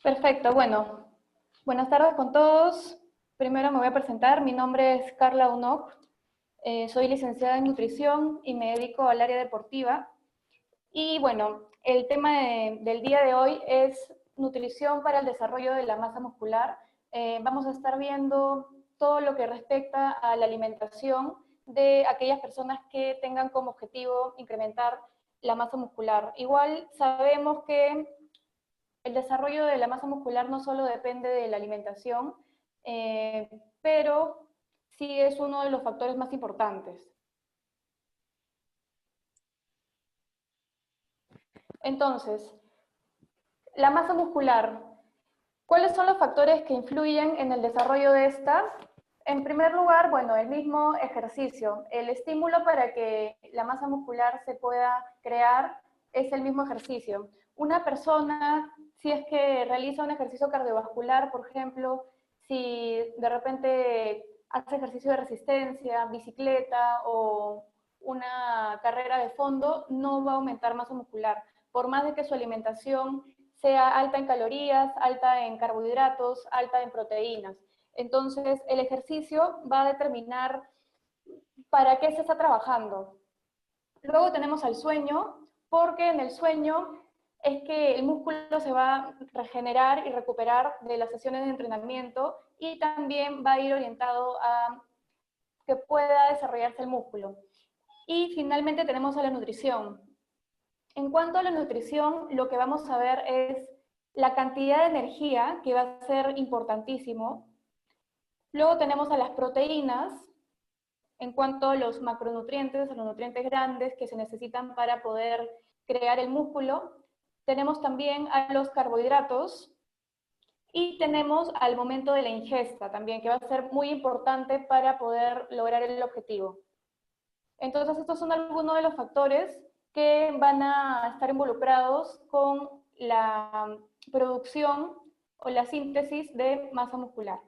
Perfecto, bueno, buenas tardes con todos. Primero me voy a presentar, mi nombre es Carla Unoc, soy licenciada en nutrición y me dedico al área deportiva. Y bueno, el tema del día de hoy es nutrición para el desarrollo de la masa muscular. Vamos a estar viendo todo lo que respecta a la alimentación de aquellas personas que tengan como objetivo incrementar la masa muscular. Igual sabemos que el desarrollo de la masa muscular no solo depende de la alimentación, pero sí es uno de los factores más importantes. Entonces, la masa muscular, ¿cuáles son los factores que influyen en el desarrollo de esta? En primer lugar, bueno, el mismo ejercicio. El estímulo para que la masa muscular se pueda crear es el mismo ejercicio. Una persona, si es que realiza un ejercicio cardiovascular, por ejemplo, si de repente hace ejercicio de resistencia, bicicleta o una carrera de fondo, no va a aumentar masa muscular. Por más de que su alimentación sea alta en calorías, alta en carbohidratos, alta en proteínas. Entonces, el ejercicio va a determinar para qué se está trabajando. Luego tenemos al sueño, porque en el sueño es que el músculo se va a regenerar y recuperar de las sesiones de entrenamiento y también va a ir orientado a que pueda desarrollarse el músculo. Y finalmente tenemos a la nutrición. En cuanto a la nutrición, lo que vamos a ver es la cantidad de energía, que va a ser importantísimo. Luego tenemos a las proteínas, en cuanto a los macronutrientes, a los nutrientes grandes que se necesitan para poder crear el músculo. Tenemos también a los carbohidratos y tenemos al momento de la ingesta también, que va a ser muy importante para poder lograr el objetivo. Entonces, estos son algunos de los factores que van a estar involucrados con la producción o la síntesis de masa muscular.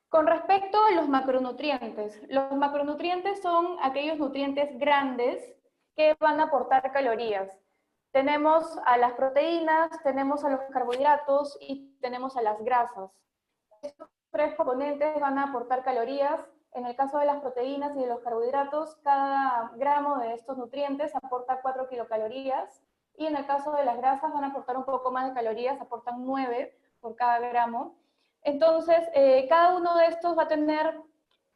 Con respecto a los macronutrientes son aquellos nutrientes grandes que van a aportar calorías. Tenemos a las proteínas, tenemos a los carbohidratos y tenemos a las grasas. Estos tres componentes van a aportar calorías. En el caso de las proteínas y de los carbohidratos, cada gramo de estos nutrientes aporta 4 kilocalorías, y en el caso de las grasas van a aportar un poco más de calorías, aportan 9 por cada gramo. Entonces, cada uno de estos va a tener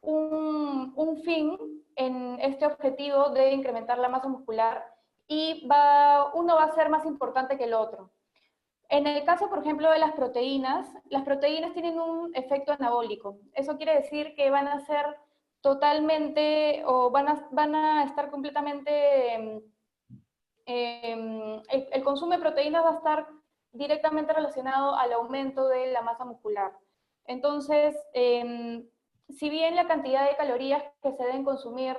un fin en este objetivo de incrementar la masa muscular, y uno va a ser más importante que el otro. En el caso, por ejemplo, de las proteínas tienen un efecto anabólico. Eso quiere decir que van a ser totalmente, o van a estar completamente, el consumo de proteínas va a estar directamente relacionado al aumento de la masa muscular. Entonces, si bien la cantidad de calorías que se deben consumir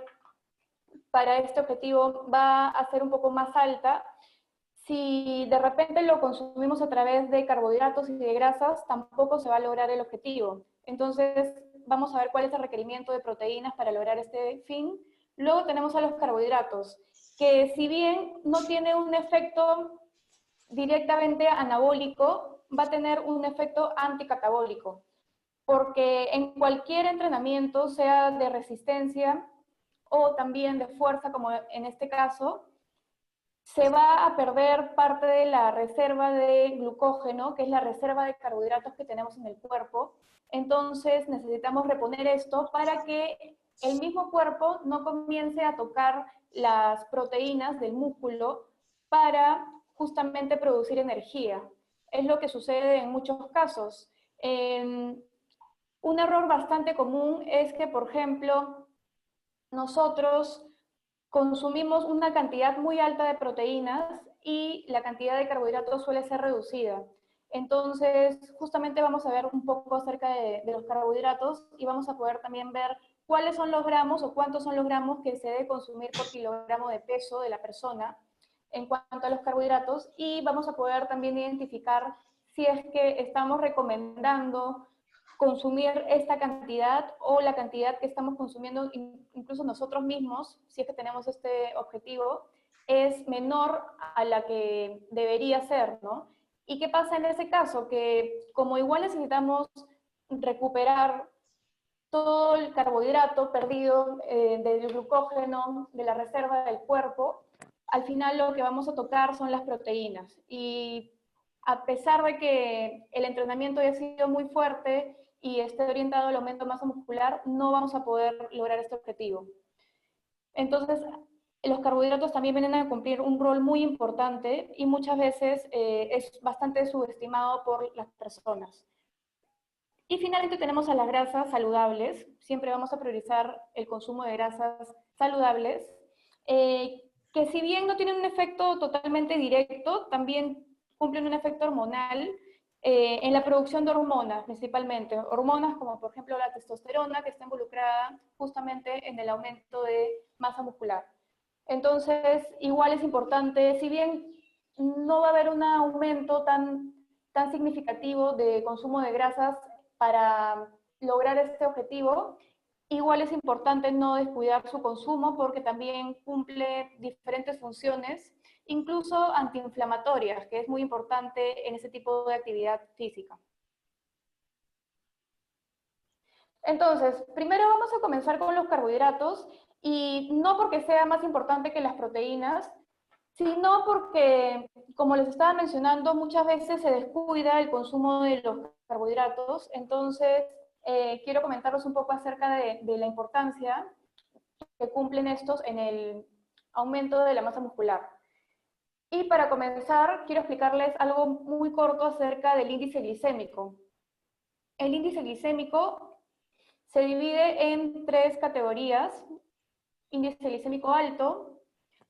para este objetivo va a ser un poco más alta, si de repente lo consumimos a través de carbohidratos y de grasas, tampoco se va a lograr el objetivo. Entonces, vamos a ver cuál es el requerimiento de proteínas para lograr este fin. Luego tenemos a los carbohidratos, que si bien no tiene un efecto directamente anabólico, va a tener un efecto anticatabólico, porque en cualquier entrenamiento, sea de resistencia o también de fuerza, como en este caso, se va a perder parte de la reserva de glucógeno, que es la reserva de carbohidratos que tenemos en el cuerpo. Entonces necesitamos reponer esto para que el mismo cuerpo no comience a tocar las proteínas del músculo para justamente producir energía. Es lo que sucede en muchos casos. Un error bastante común es que, por ejemplo, nosotros consumimos una cantidad muy alta de proteínas y la cantidad de carbohidratos suele ser reducida. Entonces, justamente vamos a ver un poco acerca de los carbohidratos, y vamos a poder también ver cuáles son los gramos o cuántos son los gramos que se debe consumir por kilogramo de peso de la persona en cuanto a los carbohidratos, y vamos a poder también identificar si es que estamos recomendando consumir esta cantidad o la cantidad que estamos consumiendo incluso nosotros mismos, si es que tenemos este objetivo, es menor a la que debería ser, ¿no? ¿Y qué pasa en ese caso? Que como igual necesitamos recuperar todo el carbohidrato perdido del glucógeno, de la reserva del cuerpo, al final lo que vamos a tocar son las proteínas. Y a pesar de que el entrenamiento haya sido muy fuerte y esté orientado al aumento de masa muscular, no vamos a poder lograr este objetivo. Entonces, los carbohidratos también vienen a cumplir un rol muy importante y muchas veces es bastante subestimado por las personas. Y finalmente tenemos a las grasas saludables. Siempre vamos a priorizar el consumo de grasas saludables, que si bien no tienen un efecto totalmente directo, también cumplen un efecto hormonal en la producción de hormonas, principalmente. Hormonas como por ejemplo la testosterona, que está involucrada justamente en el aumento de masa muscular. Entonces, igual es importante, si bien no va a haber un aumento tan significativo de consumo de grasas para lograr este objetivo, igual es importante no descuidar su consumo porque también cumple diferentes funciones, incluso antiinflamatorias, que es muy importante en ese tipo de actividad física. Entonces, primero vamos a comenzar con los carbohidratos y no porque sea más importante que las proteínas, sino porque, como les estaba mencionando, muchas veces se descuida el consumo de los carbohidratos. Entonces, quiero comentarles un poco acerca de la importancia que cumplen estos en el aumento de la masa muscular. Y para comenzar, quiero explicarles algo muy corto acerca del índice glicémico. El índice glicémico se divide en tres categorías: índice glicémico alto.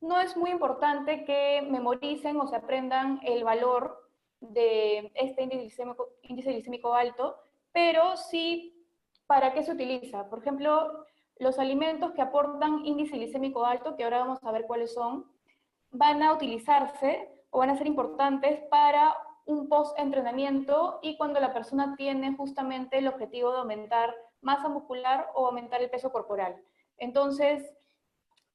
No es muy importante que memoricen o se aprendan el valor de este índice glicémico alto, pero sí para qué se utiliza. Por ejemplo, los alimentos que aportan índice glicémico alto, que ahora vamos a ver cuáles son, van a utilizarse o van a ser importantes para un post-entrenamiento y cuando la persona tiene justamente el objetivo de aumentar masa muscular o aumentar el peso corporal. Entonces,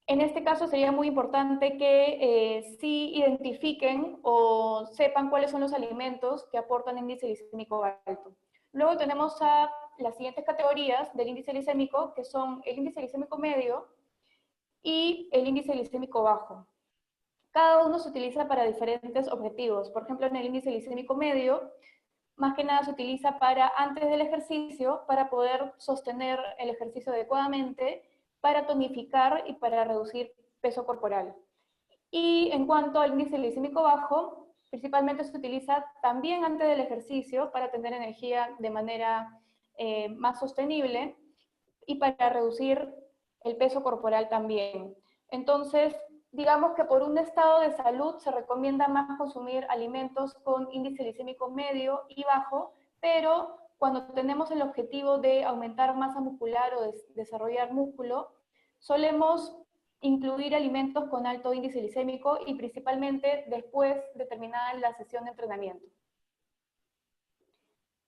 en este caso sería muy importante que sí identifiquen o sepan cuáles son los alimentos que aportan índice glicémico alto. Luego tenemos a las siguientes categorías del índice glicémico, que son el índice glicémico medio y el índice glicémico bajo. Cada uno se utiliza para diferentes objetivos. Por ejemplo, en el índice glicémico medio, más que nada se utiliza para antes del ejercicio, para poder sostener el ejercicio adecuadamente, para tonificar y para reducir peso corporal. Y en cuanto al índice glicémico bajo, principalmente se utiliza también antes del ejercicio para tener energía de manera más sostenible y para reducir el peso corporal también. Entonces, digamos que por un estado de salud se recomienda más consumir alimentos con índice glicémico medio y bajo, pero cuando tenemos el objetivo de aumentar masa muscular o de desarrollar músculo, solemos incluir alimentos con alto índice glicémico y principalmente después de terminada la sesión de entrenamiento.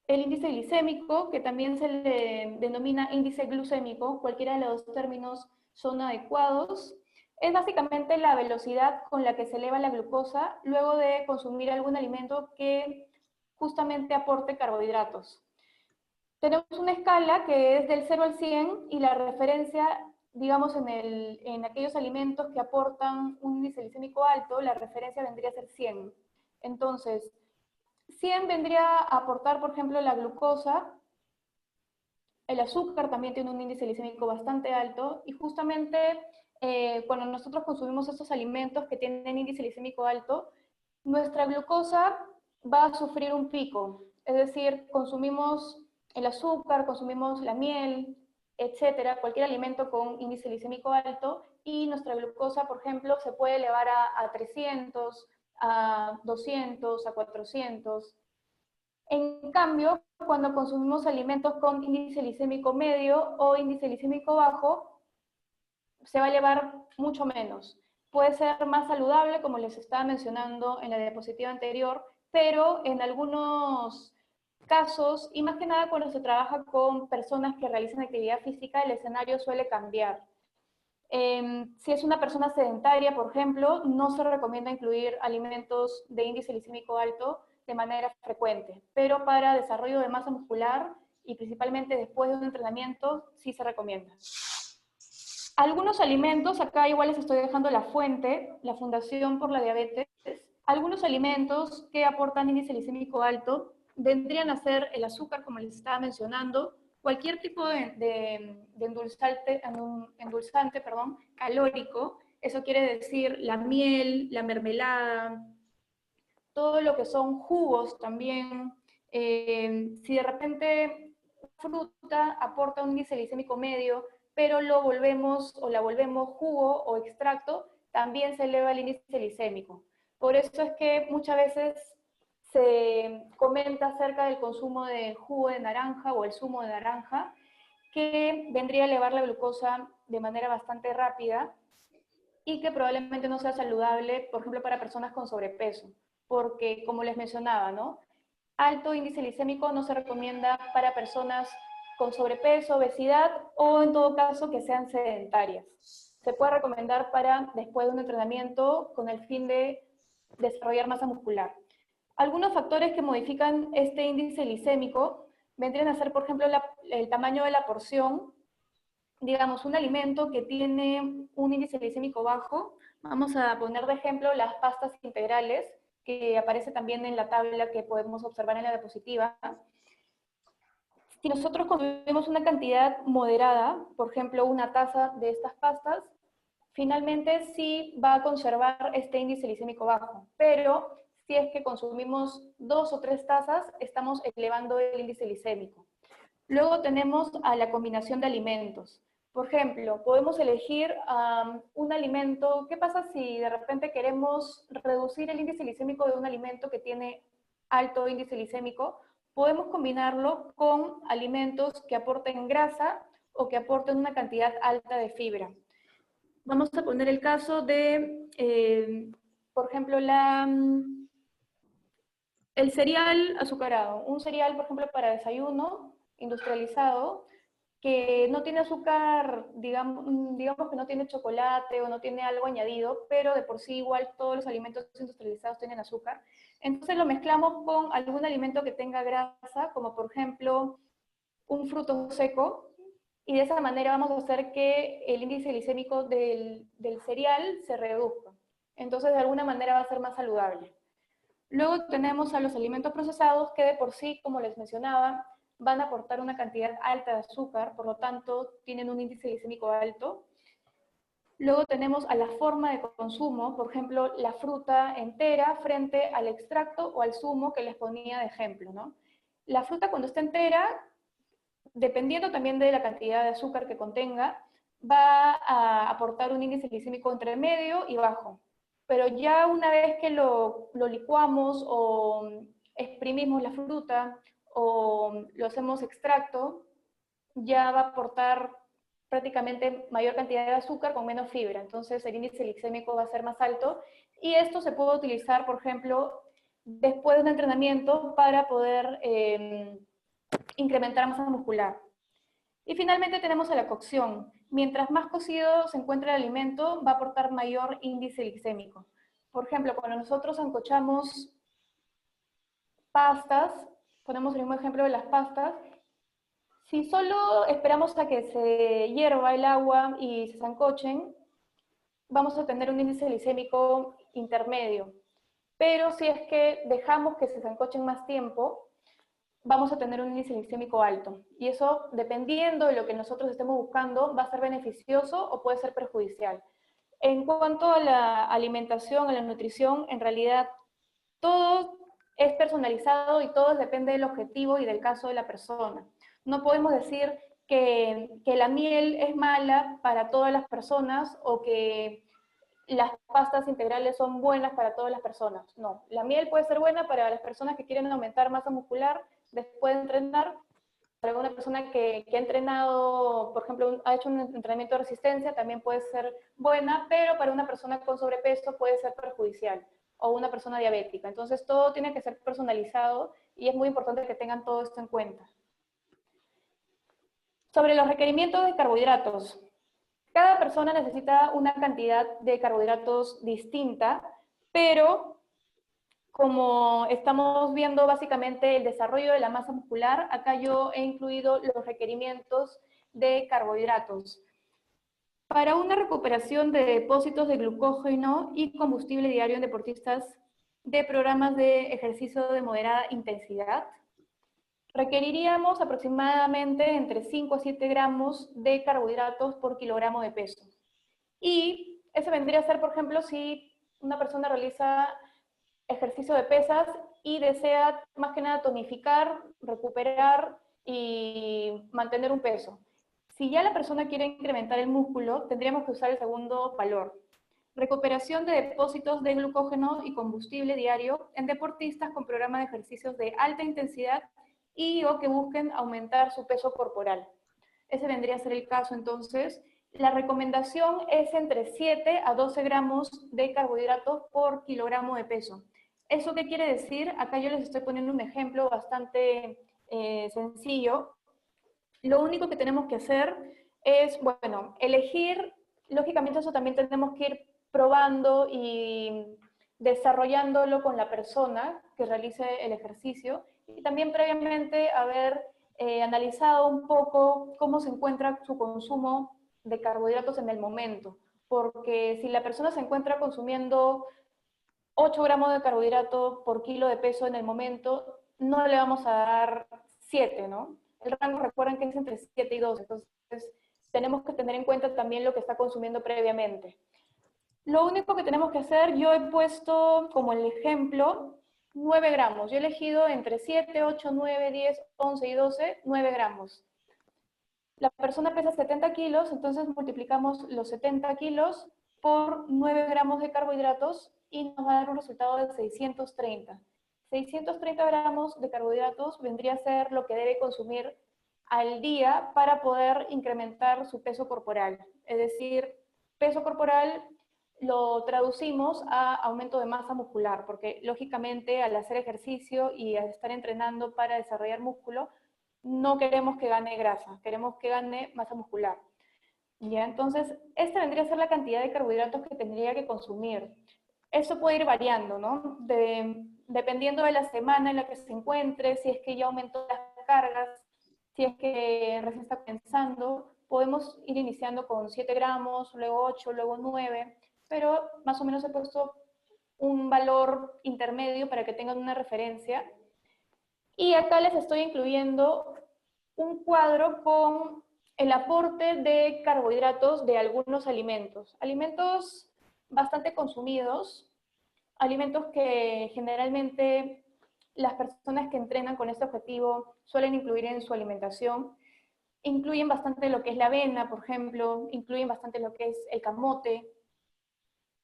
El índice glicémico, que también se le denomina índice glucémico, cualquiera de los dos términos son adecuados, es básicamente la velocidad con la que se eleva la glucosa luego de consumir algún alimento que justamente aporte carbohidratos. Tenemos una escala que es del 0 al 100 y la referencia, digamos, en aquellos alimentos que aportan un índice glicémico alto, la referencia vendría a ser 100. Entonces, 100 vendría a aportar, por ejemplo, la glucosa. El azúcar también tiene un índice glicémico bastante alto y justamente cuando nosotros consumimos estos alimentos que tienen índice glicémico alto, nuestra glucosa va a sufrir un pico. Es decir, consumimos el azúcar, consumimos la miel, etcétera, cualquier alimento con índice glicémico alto y nuestra glucosa, por ejemplo, se puede elevar a 300, a 200, a 400. En cambio, cuando consumimos alimentos con índice glicémico medio o índice glicémico bajo, se va a elevar mucho menos. Puede ser más saludable, como les estaba mencionando en la diapositiva anterior, pero en algunos casos, y más que nada cuando se trabaja con personas que realizan actividad física, el escenario suele cambiar. Si es una persona sedentaria, por ejemplo, no se recomienda incluir alimentos de índice glicémico alto de manera frecuente, pero para desarrollo de masa muscular y principalmente después de un entrenamiento, sí se recomienda. Algunos alimentos, acá igual les estoy dejando la fuente, la Fundación por la Diabetes, algunos alimentos que aportan índice glicémico alto vendrían a ser el azúcar, como les estaba mencionando, cualquier tipo de endulzante calórico, eso quiere decir la miel, la mermelada, todo lo que son jugos también. Si de repente fruta aporta un índice glicémico medio, pero lo volvemos o la volvemos jugo o extracto, también se eleva el índice glicémico. Por eso es que muchas veces se comenta acerca del consumo del jugo de naranja o el zumo de naranja, que vendría a elevar la glucosa de manera bastante rápida y que probablemente no sea saludable, por ejemplo, para personas con sobrepeso, porque como les mencionaba, ¿no? Alto índice glicémico no se recomienda para personas con sobrepeso, obesidad o en todo caso que sean sedentarias. Se puede recomendar para después de un entrenamiento con el fin de desarrollar masa muscular. Algunos factores que modifican este índice glicémico vendrían a ser, por ejemplo, el tamaño de la porción. Digamos, un alimento que tiene un índice glicémico bajo, vamos a poner de ejemplo las pastas integrales, que aparece también en la tabla que podemos observar en la diapositiva. Si nosotros consumimos una cantidad moderada, por ejemplo, una taza de estas pastas, finalmente sí va a conservar este índice glicémico bajo, pero si es que consumimos 2 o 3 tazas, estamos elevando el índice glicémico. Luego tenemos a la combinación de alimentos. Por ejemplo, podemos elegir un alimento. ¿Qué pasa si de repente queremos reducir el índice glicémico de un alimento que tiene alto índice glicémico? Podemos combinarlo con alimentos que aporten grasa o que aporten una cantidad alta de fibra. Vamos a poner el caso de, por ejemplo, el cereal azucarado. Un cereal, por ejemplo, para desayuno industrializado, que no tiene azúcar, digamos que no tiene chocolate o no tiene algo añadido, pero de por sí igual todos los alimentos industrializados tienen azúcar. Entonces lo mezclamos con algún alimento que tenga grasa, como por ejemplo un fruto seco, y de esa manera vamos a hacer que el índice glicémico del cereal se reduzca. Entonces de alguna manera va a ser más saludable. Luego tenemos a los alimentos procesados que de por sí, como les mencionaba, van a aportar una cantidad alta de azúcar, por lo tanto tienen un índice glicémico alto. Luego tenemos a la forma de consumo, por ejemplo, la fruta entera frente al extracto o al zumo que les ponía de ejemplo, ¿no? La fruta cuando está entera, dependiendo también de la cantidad de azúcar que contenga, va a aportar un índice glicémico entre medio y bajo. Pero ya una vez que lo licuamos o exprimimos la fruta o lo hacemos extracto, ya va a aportar prácticamente mayor cantidad de azúcar con menos fibra. Entonces el índice glicémico va a ser más alto y esto se puede utilizar, por ejemplo, después de un entrenamiento para poder incrementar masa muscular. Y finalmente tenemos a la cocción. Mientras más cocido se encuentra el alimento, va a aportar mayor índice glicémico. Por ejemplo, cuando nosotros sancochamos pastas, ponemos el mismo ejemplo de las pastas, si solo esperamos a que se hierva el agua y se sancochen, vamos a tener un índice glicémico intermedio. Pero si es que dejamos que se sancochen más tiempo, vamos a tener un índice glicémico alto. Y eso, dependiendo de lo que nosotros estemos buscando, va a ser beneficioso o puede ser perjudicial. En cuanto a la alimentación, a la nutrición, en realidad todo es personalizado y todo depende del objetivo y del caso de la persona. No podemos decir que la miel es mala para todas las personas o que las pastas integrales son buenas para todas las personas. No, la miel puede ser buena para las personas que quieren aumentar masa muscular después de entrenar, para una persona que ha entrenado, por ejemplo, ha hecho un entrenamiento de resistencia, también puede ser buena, pero para una persona con sobrepeso puede ser perjudicial, o una persona diabética. Entonces todo tiene que ser personalizado y es muy importante que tengan todo esto en cuenta. Sobre los requerimientos de carbohidratos. Cada persona necesita una cantidad de carbohidratos distinta, pero como estamos viendo básicamente el desarrollo de la masa muscular, acá yo he incluido los requerimientos de carbohidratos. Para una recuperación de depósitos de glucógeno y combustible diario en deportistas de programas de ejercicio de moderada intensidad, requeriríamos aproximadamente entre 5 a 7 gramos de carbohidratos por kilogramo de peso. Y eso vendría a ser, por ejemplo, si una persona realiza ejercicio de pesas y desea más que nada tonificar, recuperar y mantener un peso. Si ya la persona quiere incrementar el músculo, tendríamos que usar el segundo valor. Recuperación de depósitos de glucógeno y combustible diario en deportistas con programas de ejercicios de alta intensidad y o que busquen aumentar su peso corporal. Ese vendría a ser el caso entonces. La recomendación es entre 7 a 12 gramos de carbohidratos por kilogramo de peso. ¿Eso qué quiere decir? Acá yo les estoy poniendo un ejemplo bastante sencillo. Lo único que tenemos que hacer es, bueno, elegir, lógicamente eso también tenemos que ir probando y desarrollándolo con la persona que realice el ejercicio y también previamente haber analizado un poco cómo se encuentra su consumo de carbohidratos en el momento, porque si la persona se encuentra consumiendo 8 gramos de carbohidratos por kilo de peso en el momento, no le vamos a dar 7, ¿no? El rango, recuerden que es entre 7 y 12, entonces tenemos que tener en cuenta también lo que está consumiendo previamente. Lo único que tenemos que hacer, yo he puesto como el ejemplo 9 gramos. Yo he elegido entre 7, 8, 9, 10, 11 y 12, 9 gramos. La persona pesa 70 kilos, entonces multiplicamos los 70 kilos por 9 gramos de carbohidratos y nos va a dar un resultado de 630. 630 gramos de carbohidratos vendría a ser lo que debe consumir al día para poder incrementar su peso corporal. Es decir, peso corporal lo traducimos a aumento de masa muscular, porque lógicamente al hacer ejercicio y al estar entrenando para desarrollar músculo, no queremos que gane grasa, queremos que gane masa muscular. ¿Ya? Entonces, esta vendría a ser la cantidad de carbohidratos que tendría que consumir. Eso puede ir variando, ¿no? Dependiendo de la semana en la que se encuentre, si es que ya aumentó las cargas, si es que recién está comenzando, podemos ir iniciando con 7 gramos, luego 8, luego 9, pero más o menos he puesto un valor intermedio para que tengan una referencia. Y acá les estoy incluyendo un cuadro con el aporte de carbohidratos de algunos alimentos. Alimentos bastante consumidos, alimentos que generalmente las personas que entrenan con este objetivo suelen incluir en su alimentación. Incluyen bastante lo que es la avena, por ejemplo, incluyen bastante lo que es el camote,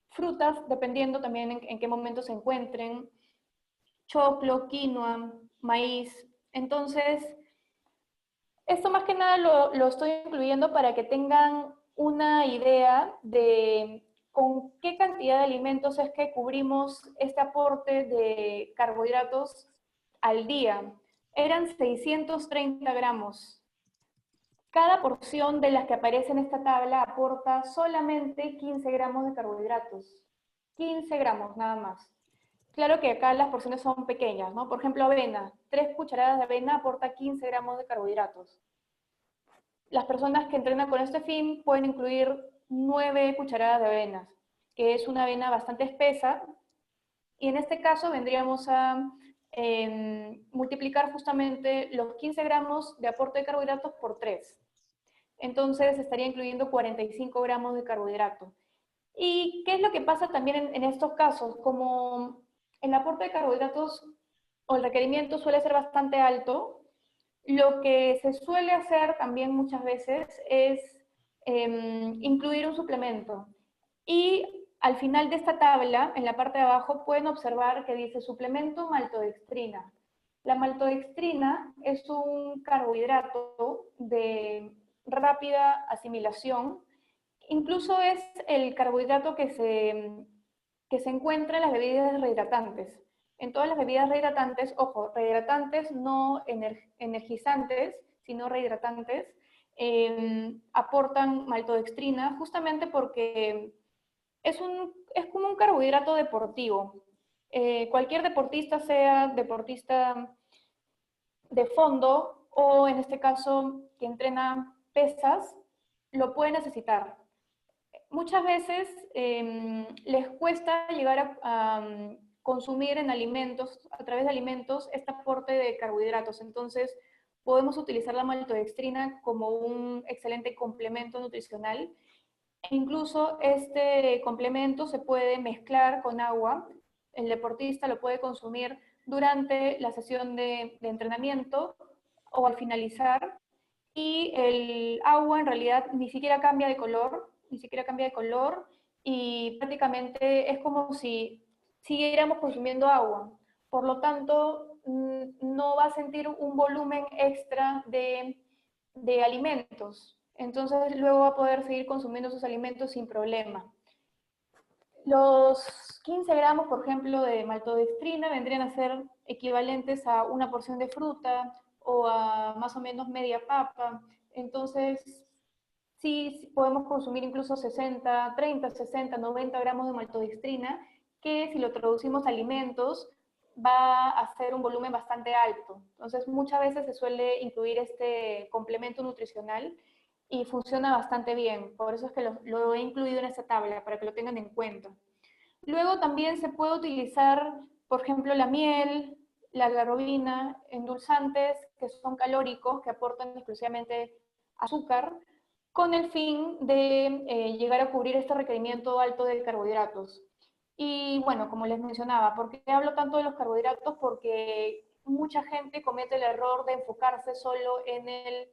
frutas, dependiendo también en qué momento se encuentren, choclo, quinoa, maíz. Entonces, esto más que nada lo estoy incluyendo para que tengan una idea de con qué cantidad de alimentos es que cubrimos este aporte de carbohidratos al día. Eran 630 gramos. Cada porción de las que aparece en esta tabla aporta solamente 15 gramos de carbohidratos. 15 gramos nada más. Claro que acá las porciones son pequeñas, ¿no? Por ejemplo, avena. 3 cucharadas de avena aporta 15 gramos de carbohidratos. Las personas que entrenan con este fin pueden incluir 9 cucharadas de avena, que es una avena bastante espesa, y en este caso vendríamos a multiplicar justamente los 15 gramos de aporte de carbohidratos por 3. Entonces estaría incluyendo 45 gramos de carbohidrato. ¿Y qué es lo que pasa también en estos casos? Como el aporte de carbohidratos o el requerimiento suele ser bastante alto, lo que se suele hacer también muchas veces es incluir un suplemento. Y al final de esta tabla, en la parte de abajo, pueden observar que dice suplemento maltodextrina. La maltodextrina es un carbohidrato de rápida asimilación. Incluso es el carbohidrato que se encuentra en las bebidas rehidratantes. En todas las bebidas rehidratantes, ojo, rehidratantes no energizantes, sino rehidratantes, aportan maltodextrina, justamente porque es como un carbohidrato deportivo. Cualquier deportista, sea deportista de fondo o en este caso que entrena pesas, lo puede necesitar. Muchas veces les cuesta llegar a consumir en alimentos, a través de alimentos, este aporte de carbohidratos. Entonces, podemos utilizar la maltodextrina como un excelente complemento nutricional. Incluso este complemento se puede mezclar con agua. El deportista lo puede consumir durante la sesión de entrenamiento o al finalizar. Y el agua en realidad ni siquiera cambia de color, ni siquiera cambia de color, y prácticamente es como si siguiéramos consumiendo agua. Por lo tanto, no va a sentir un volumen extra de alimentos. Entonces luego va a poder seguir consumiendo esos alimentos sin problema. Los 15 gramos, por ejemplo, de maltodextrina vendrían a ser equivalentes a una porción de fruta o a más o menos media papa. Entonces, sí podemos consumir incluso 60, 30, 60, 90 gramos de maltodextrina, que si lo traducimos a alimentos, va a ser un volumen bastante alto. Entonces, muchas veces se suele incluir este complemento nutricional y funciona bastante bien. Por eso es que lo he incluido en esta tabla, para que lo tengan en cuenta. Luego también se puede utilizar, por ejemplo, la miel, la algarrobina, endulzantes que son calóricos, que aportan exclusivamente azúcar, con el fin de llegar a cubrir este requerimiento alto de carbohidratos. Y bueno, como les mencionaba, ¿por qué hablo tanto de los carbohidratos? Porque mucha gente comete el error de enfocarse solo en el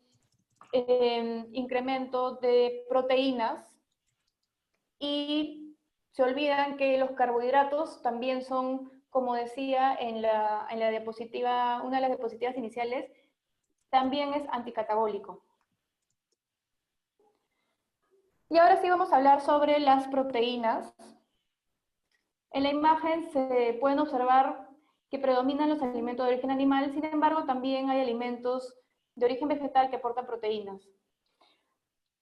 incremento de proteínas y se olvidan que los carbohidratos también son, como decía en la diapositiva, una de las diapositivas iniciales, también es anticatabólico. Y ahora sí vamos a hablar sobre las proteínas. En la imagen se pueden observar que predominan los alimentos de origen animal, sin embargo también hay alimentos de origen vegetal que aportan proteínas.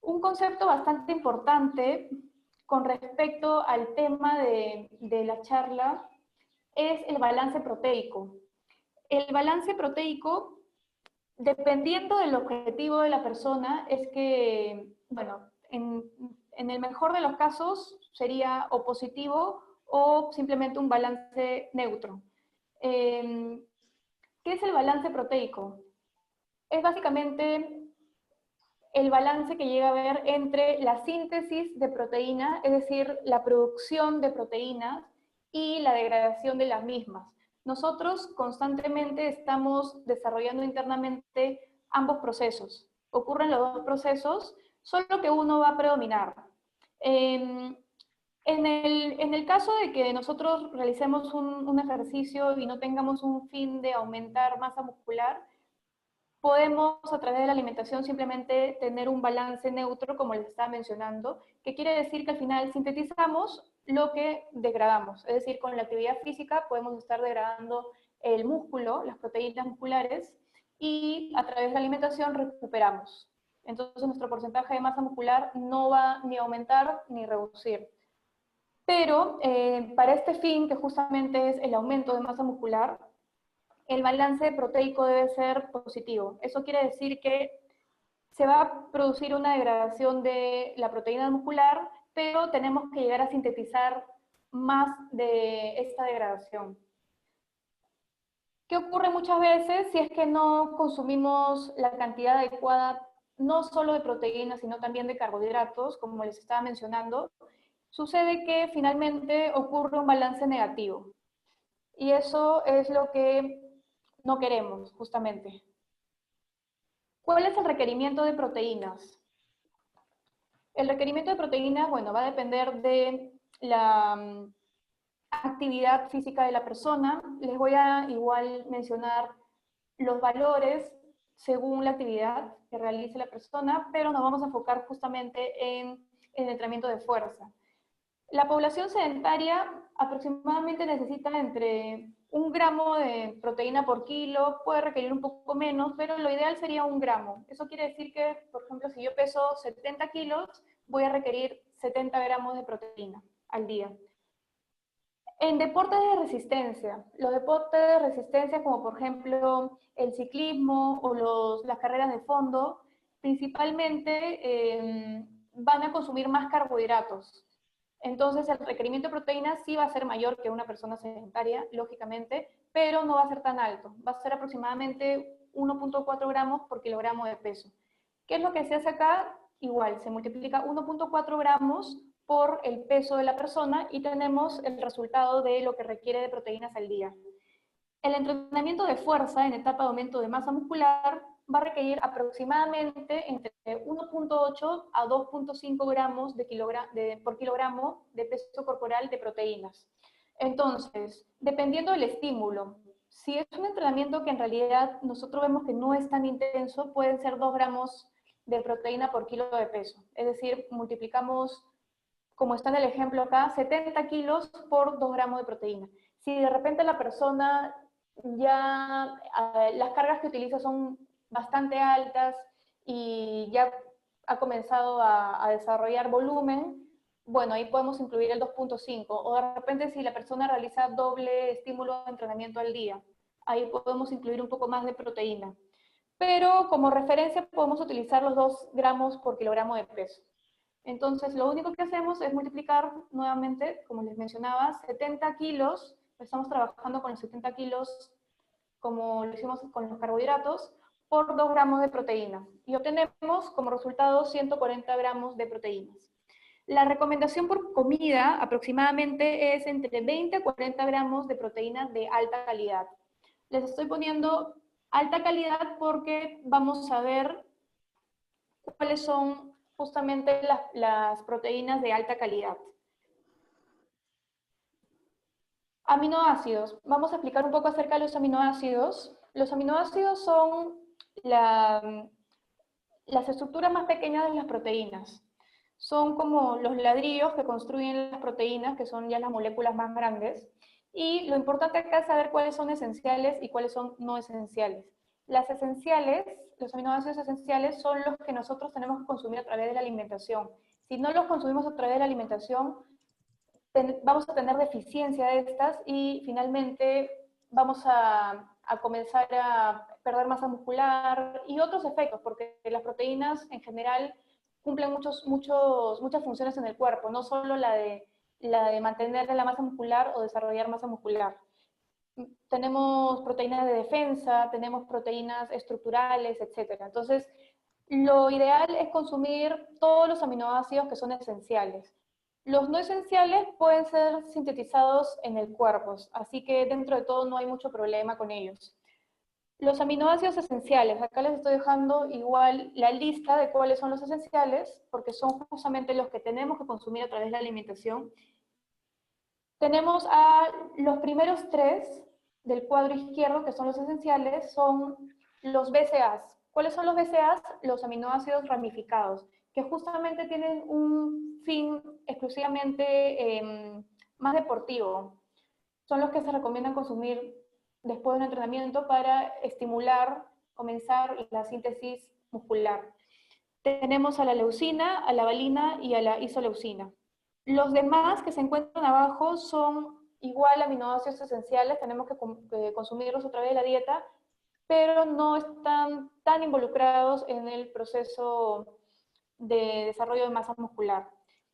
Un concepto bastante importante con respecto al tema de la charla es el balance proteico. El balance proteico, dependiendo del objetivo de la persona, es que, bueno, en el mejor de los casos sería o positivo o simplemente un balance neutro. ¿Qué es el balance proteico? Es básicamente el balance que llega a haber entre la síntesis de proteína, es decir, la producción de proteínas y la degradación de las mismas. Nosotros constantemente estamos desarrollando internamente ambos procesos. Ocurren los dos procesos, solo que uno va a predominar. En el caso de que nosotros realicemos un ejercicio y no tengamos un fin de aumentar masa muscular, podemos a través de la alimentación simplemente tener un balance neutro, como les estaba mencionando, que quiere decir que al final sintetizamos lo que degradamos. Es decir, con la actividad física podemos estar degradando el músculo, las proteínas musculares, y a través de la alimentación recuperamos. Entonces nuestro porcentaje de masa muscular no va ni a aumentar ni reducir. Pero para este fin, que justamente es el aumento de masa muscular, el balance proteico debe ser positivo. Eso quiere decir que se va a producir una degradación de la proteína muscular, pero tenemos que llegar a sintetizar más de esta degradación. ¿Qué ocurre muchas veces si es que no consumimos la cantidad adecuada, no solo de proteínas, sino también de carbohidratos, como les estaba mencionando? Sucede que finalmente ocurre un balance negativo. Y eso es lo que no queremos, justamente. ¿Cuál es el requerimiento de proteínas? El requerimiento de proteínas, bueno, va a depender de la actividad física de la persona. Les voy a igual mencionar los valores según la actividad que realice la persona, pero nos vamos a enfocar justamente en el entrenamiento de fuerza. La población sedentaria aproximadamente necesita entre 1 gramo de proteína por kilo, puede requerir un poco menos, pero lo ideal sería 1 gramo. Eso quiere decir que, por ejemplo, si yo peso 70 kilos, voy a requerir 70 gramos de proteína al día. En deportes de resistencia, los deportes de resistencia como por ejemplo el ciclismo o las carreras de fondo, principalmente van a consumir más carbohidratos. Entonces el requerimiento de proteínas sí va a ser mayor que una persona sedentaria, lógicamente, pero no va a ser tan alto. Va a ser aproximadamente 1.4 gramos por kilogramo de peso. ¿Qué es lo que se hace acá? Igual, se multiplica 1.4 gramos por el peso de la persona y tenemos el resultado de lo que requiere de proteínas al día. El entrenamiento de fuerza en etapa de aumento de masa muscular va a requerir aproximadamente entre 1.8 a 2.5 gramos por kilogramo de peso corporal de proteínas. Entonces, dependiendo del estímulo, si es un entrenamiento que en realidad nosotros vemos que no es tan intenso, pueden ser 2 gramos de proteína por kilo de peso. Es decir, multiplicamos, como está en el ejemplo acá, 70 kilos por 2 gramos de proteína. Si de repente la persona ya las cargas que utiliza son bastante altas y ya ha comenzado a desarrollar volumen, bueno, ahí podemos incluir el 2.5. O de repente si la persona realiza doble estímulo de entrenamiento al día, ahí podemos incluir un poco más de proteína. Pero como referencia podemos utilizar los 2 gramos por kilogramo de peso. Entonces, lo único que hacemos es multiplicar nuevamente, como les mencionaba, 70 kilos, estamos trabajando con los 70 kilos como lo hicimos con los carbohidratos, por 2 gramos de proteína. Y obtenemos como resultado 140 gramos de proteínas. La recomendación por comida aproximadamente es entre 20 a 40 gramos de proteína de alta calidad. Les estoy poniendo alta calidad porque vamos a ver cuáles son justamente las proteínas de alta calidad. Aminoácidos. Vamos a explicar un poco acerca de los aminoácidos. Los aminoácidos son las estructuras más pequeñas de las proteínas. Son como los ladrillos que construyen las proteínas, que son ya las moléculas más grandes. Y lo importante acá es saber cuáles son esenciales y cuáles son no esenciales. Las esenciales, los aminoácidos esenciales, son los que nosotros tenemos que consumir a través de la alimentación. Si no los consumimos a través de la alimentación, vamos a tener deficiencia de estas y finalmente vamos a comenzar a perder masa muscular y otros efectos, porque las proteínas en general cumplen muchas funciones en el cuerpo, no solo la de mantener la masa muscular o desarrollar masa muscular. Tenemos proteínas de defensa, tenemos proteínas estructurales, etc. Entonces, lo ideal es consumir todos los aminoácidos que son esenciales. Los no esenciales pueden ser sintetizados en el cuerpo, así que dentro de todo no hay mucho problema con ellos. Los aminoácidos esenciales, acá les estoy dejando igual la lista de cuáles son los esenciales, porque son justamente los que tenemos que consumir a través de la alimentación. Tenemos a los primeros 3 del cuadro izquierdo, que son los esenciales, son los BCAAs. ¿Cuáles son los BCAAs? Los aminoácidos ramificados, que justamente tienen un fin exclusivamente más deportivo. Son los que se recomiendan consumir después de un entrenamiento para estimular, comenzar la síntesis muscular. Tenemos a la leucina, a la valina y a la isoleucina. Los demás que se encuentran abajo son igual aminoácidos esenciales, tenemos que consumirlos a través de la dieta, pero no están tan involucrados en el proceso de desarrollo de masa muscular.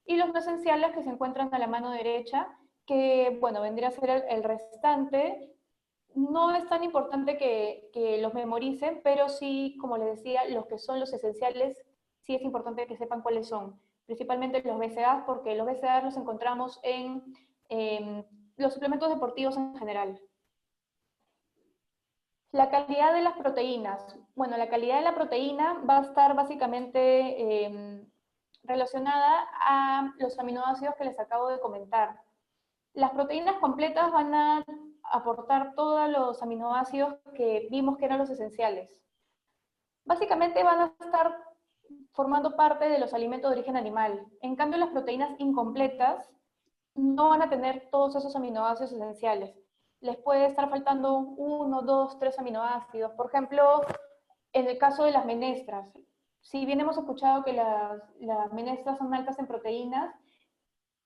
Y los no esenciales que se encuentran a la mano derecha, que bueno, vendría a ser el restante. No es tan importante que los memoricen, pero sí, como les decía, los que son los esenciales, sí es importante que sepan cuáles son. Principalmente los BCAAs, porque los BCAAs los encontramos en los suplementos deportivos en general. La calidad de las proteínas. Bueno, la calidad de la proteína va a estar básicamente relacionada a los aminoácidos que les acabo de comentar. Las proteínas completas van a aportar todos los aminoácidos que vimos que eran los esenciales. Básicamente van a estar formando parte de los alimentos de origen animal. En cambio, las proteínas incompletas no van a tener todos esos aminoácidos esenciales. Les puede estar faltando 1, 2, 3 aminoácidos. Por ejemplo, en el caso de las menestras, si bien hemos escuchado que las menestras son altas en proteínas,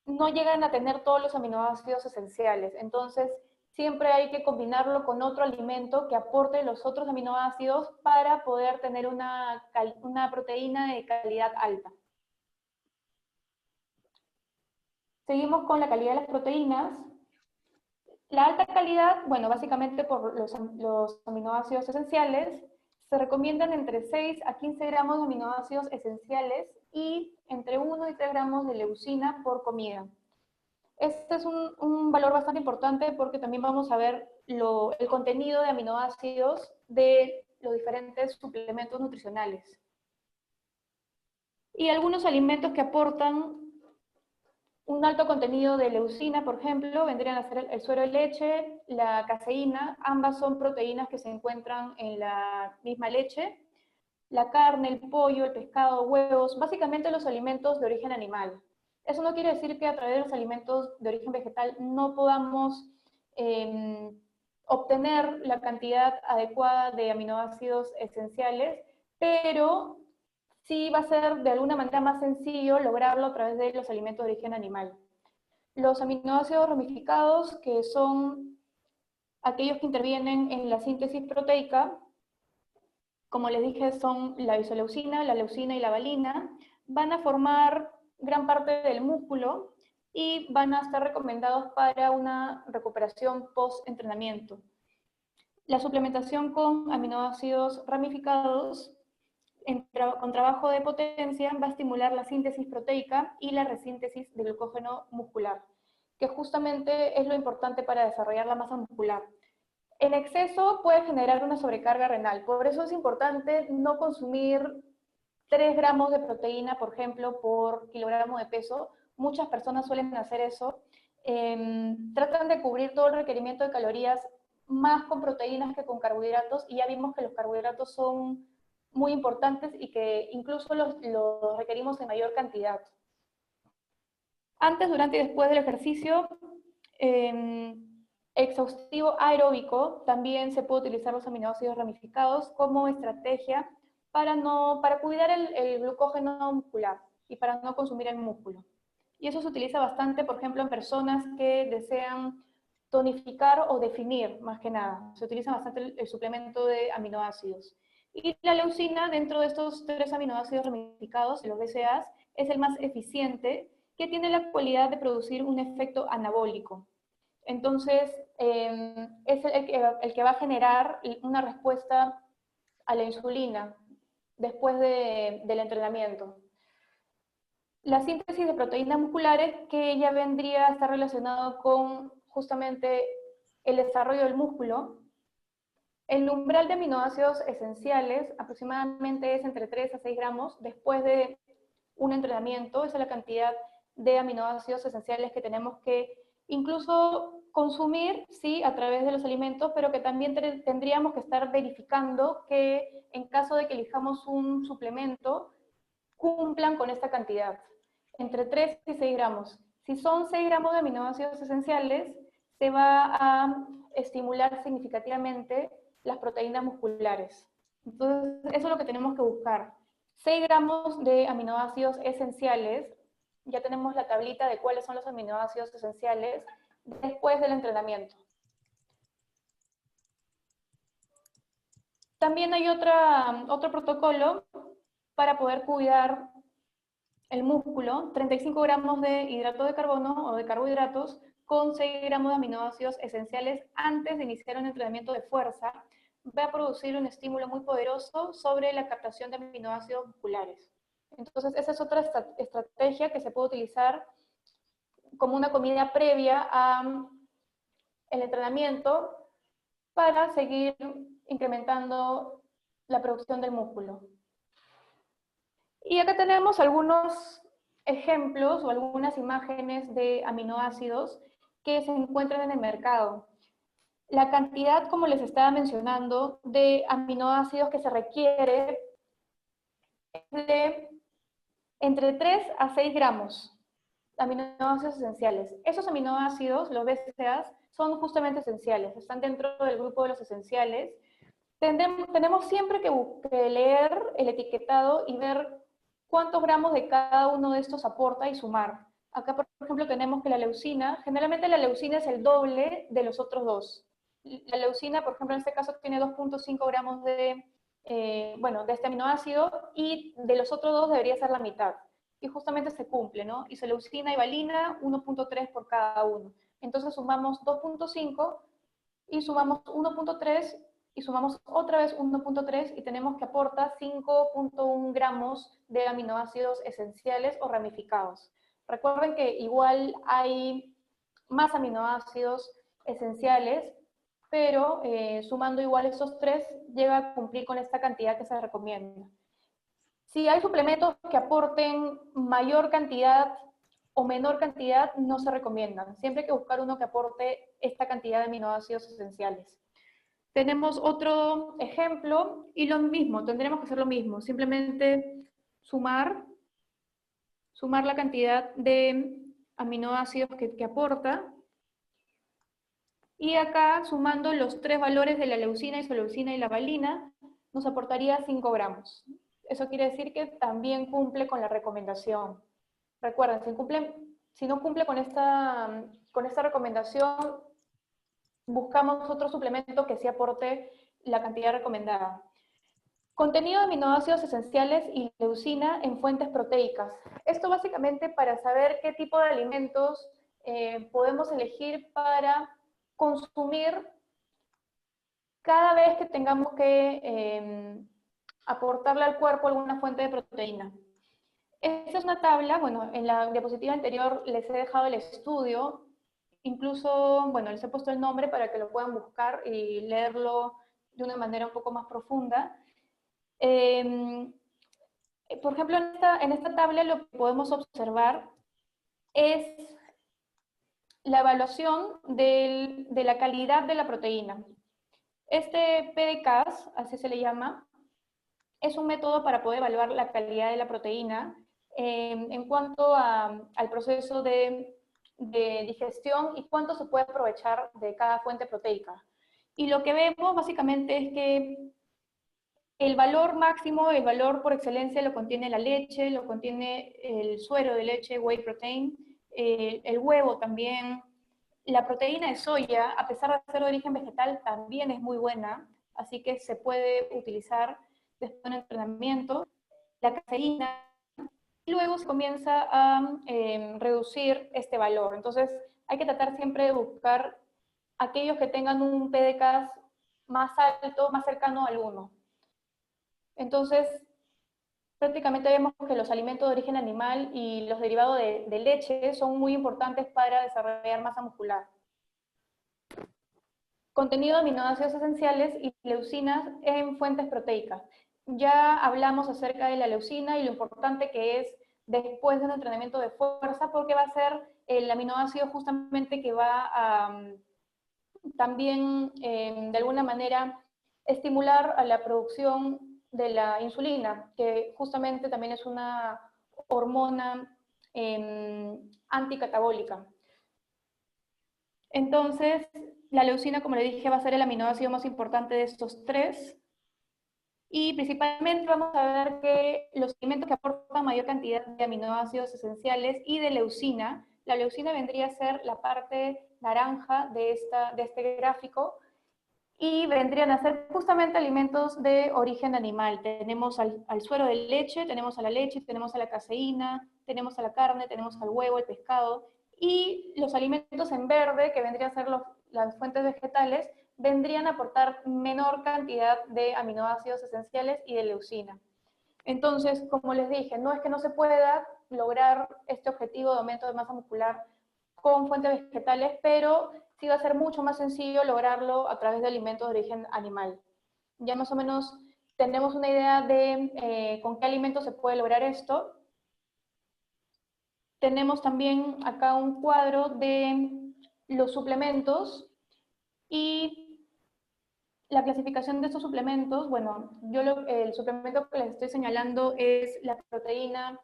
no llegan a tener todos los aminoácidos esenciales. Entonces, siempre hay que combinarlo con otro alimento que aporte los otros aminoácidos para poder tener una proteína de calidad alta. Seguimos con la calidad de las proteínas. La alta calidad, bueno, básicamente por los aminoácidos esenciales, se recomiendan entre 6 a 15 gramos de aminoácidos esenciales y entre 1 y 3 gramos de leucina por comida. Este es un valor bastante importante porque también vamos a ver el contenido de aminoácidos de los diferentes suplementos nutricionales. Y algunos alimentos que aportan un alto contenido de leucina, por ejemplo, vendrían a ser el suero de leche, la caseína, ambas son proteínas que se encuentran en la misma leche, la carne, el pollo, el pescado, huevos, básicamente los alimentos de origen animal. Eso no quiere decir que a través de los alimentos de origen vegetal no podamos obtener la cantidad adecuada de aminoácidos esenciales, pero sí va a ser de alguna manera más sencillo lograrlo a través de los alimentos de origen animal. Los aminoácidos ramificados, que son aquellos que intervienen en la síntesis proteica, como les dije, son la isoleucina, la leucina y la valina, van a formar gran parte del músculo y van a estar recomendados para una recuperación post-entrenamiento. La suplementación con aminoácidos ramificados con trabajo de potencia va a estimular la síntesis proteica y la resíntesis de glucógeno muscular, que justamente es lo importante para desarrollar la masa muscular. En exceso puede generar una sobrecarga renal, por eso es importante no consumir 3 gramos de proteína, por ejemplo, por kilogramo de peso. Muchas personas suelen hacer eso. Tratan de cubrir todo el requerimiento de calorías más con proteínas que con carbohidratos, y ya vimos que los carbohidratos son muy importantes y que incluso los requerimos en mayor cantidad. Antes, durante y después del ejercicio exhaustivo aeróbico, también se puede utilizar los aminoácidos ramificados como estrategia para cuidar el glucógeno muscular y para no consumir el músculo. Y eso se utiliza bastante, por ejemplo, en personas que desean tonificar o definir, más que nada. Se utiliza bastante el suplemento de aminoácidos. Y la leucina, dentro de estos 3 aminoácidos ramificados, los BCAAs, es el más eficiente, que tiene la cualidad de producir un efecto anabólico. Entonces, es el que va a generar una respuesta a la insulina después del entrenamiento. La síntesis de proteínas musculares, que ya vendría a estar relacionado con justamente el desarrollo del músculo. El umbral de aminoácidos esenciales aproximadamente es entre 3 a 6 gramos después de un entrenamiento. Esa es la cantidad de aminoácidos esenciales que tenemos que incluso consumir, sí, a través de los alimentos, pero que también tendríamos que estar verificando que en caso de que elijamos un suplemento, cumplan con esta cantidad, entre 3 y 6 gramos. Si son 6 gramos de aminoácidos esenciales, se va a estimular significativamente las proteínas musculares. Entonces, eso es lo que tenemos que buscar. 6 gramos de aminoácidos esenciales, ya tenemos la tablita de cuáles son los aminoácidos esenciales después del entrenamiento. También hay otro protocolo para poder cuidar el músculo, 35 gramos de hidrato de carbono o de carbohidratos con 6 gramos de aminoácidos esenciales antes de iniciar un entrenamiento de fuerza, va a producir un estímulo muy poderoso sobre la captación de aminoácidos musculares. Entonces, esa es otra estrategia que se puede utilizar como una comida previa al entrenamiento para seguir incrementando la producción del músculo. Y acá tenemos algunos ejemplos o algunas imágenes de aminoácidos que se encuentran en el mercado. La cantidad, como les estaba mencionando, de aminoácidos que se requiere es de entre 3 a 6 gramos. aminoácidos esenciales. Esos aminoácidos, los BCAAs, son justamente esenciales, están dentro del grupo de los esenciales. Tenemos siempre que leer el etiquetado y ver cuántos gramos de cada uno de estos aporta y sumar. Acá, por ejemplo, tenemos que la leucina, generalmente la leucina es el doble de los otros dos. La leucina, por ejemplo, en este caso tiene 2.5 gramos de, de este aminoácido, y de los otros dos debería ser la mitad. Y justamente se cumple, ¿no? Isoleucina y valina, 1.3 por cada uno. Entonces sumamos 2.5 y sumamos 1.3 y sumamos otra vez 1.3 y tenemos que aporta 5.1 gramos de aminoácidos esenciales o ramificados. Recuerden que igual hay más aminoácidos esenciales, pero sumando igual esos tres llega a cumplir con esta cantidad que se recomienda. Si hay suplementos que aporten mayor cantidad o menor cantidad, no se recomiendan. Siempre hay que buscar uno que aporte esta cantidad de aminoácidos esenciales. Tenemos otro ejemplo y lo mismo, tendremos que hacer lo mismo, simplemente sumar la cantidad de aminoácidos que aporta, y acá sumando los tres valores de la leucina, isoleucina y la valina, nos aportaría 5 gramos. Eso quiere decir que también cumple con la recomendación. Recuerden, si no cumple con esta recomendación, buscamos otro suplemento que sí aporte la cantidad recomendada. Contenido de aminoácidos esenciales y leucina en fuentes proteicas. Esto básicamente para saber qué tipo de alimentos podemos elegir para consumir cada vez que tengamos que aportarle al cuerpo alguna fuente de proteína. Esta es una tabla, bueno, en la diapositiva anterior les he dejado el estudio, incluso, bueno, les he puesto el nombre para que lo puedan buscar y leerlo de una manera un poco más profunda. Por ejemplo, en esta tabla lo que podemos observar es la evaluación de la calidad de la proteína. Este PDCAAS, así se le llama, es un método para poder evaluar la calidad de la proteína en cuanto al proceso de digestión y cuánto se puede aprovechar de cada fuente proteica. Y lo que vemos básicamente es que el valor máximo, el valor por excelencia lo contiene la leche, lo contiene el suero de leche, whey protein, el huevo también. La proteína de soya, a pesar de ser de origen vegetal, también es muy buena, así que se puede utilizar después de un entrenamiento. La caseína, y luego se comienza a reducir este valor. Entonces, hay que tratar siempre de buscar aquellos que tengan un PDCAAS más alto, más cercano al 1. Entonces, prácticamente vemos que los alimentos de origen animal y los derivados de leche son muy importantes para desarrollar masa muscular. Contenido de aminoácidos esenciales y leucinas en fuentes proteicas. Ya hablamos acerca de la leucina y lo importante que es después de un entrenamiento de fuerza, porque va a ser el aminoácido justamente que va a también, de alguna manera, estimular a la producción de la insulina, que justamente también es una hormona anticatabólica. Entonces, la leucina, como le dije, va a ser el aminoácido más importante de estos tres. Y principalmente vamos a ver que los alimentos que aportan mayor cantidad de aminoácidos esenciales y de leucina, la leucina vendría a ser la parte naranja de este gráfico, y vendrían a ser justamente alimentos de origen animal. Tenemos al suero de leche, tenemos a la leche, tenemos a la caseína, tenemos a la carne, tenemos al huevo, el pescado, y los alimentos en verde, que vendrían a ser las fuentes vegetales, vendrían a aportar menor cantidad de aminoácidos esenciales y de leucina. Entonces, como les dije, no es que no se pueda lograr este objetivo de aumento de masa muscular con fuentes vegetales, pero sí va a ser mucho más sencillo lograrlo a través de alimentos de origen animal. Ya más o menos tenemos una idea de con qué alimentos se puede lograr esto. Tenemos también acá un cuadro de los suplementos y la clasificación de estos suplementos. Bueno, el suplemento que les estoy señalando es la proteína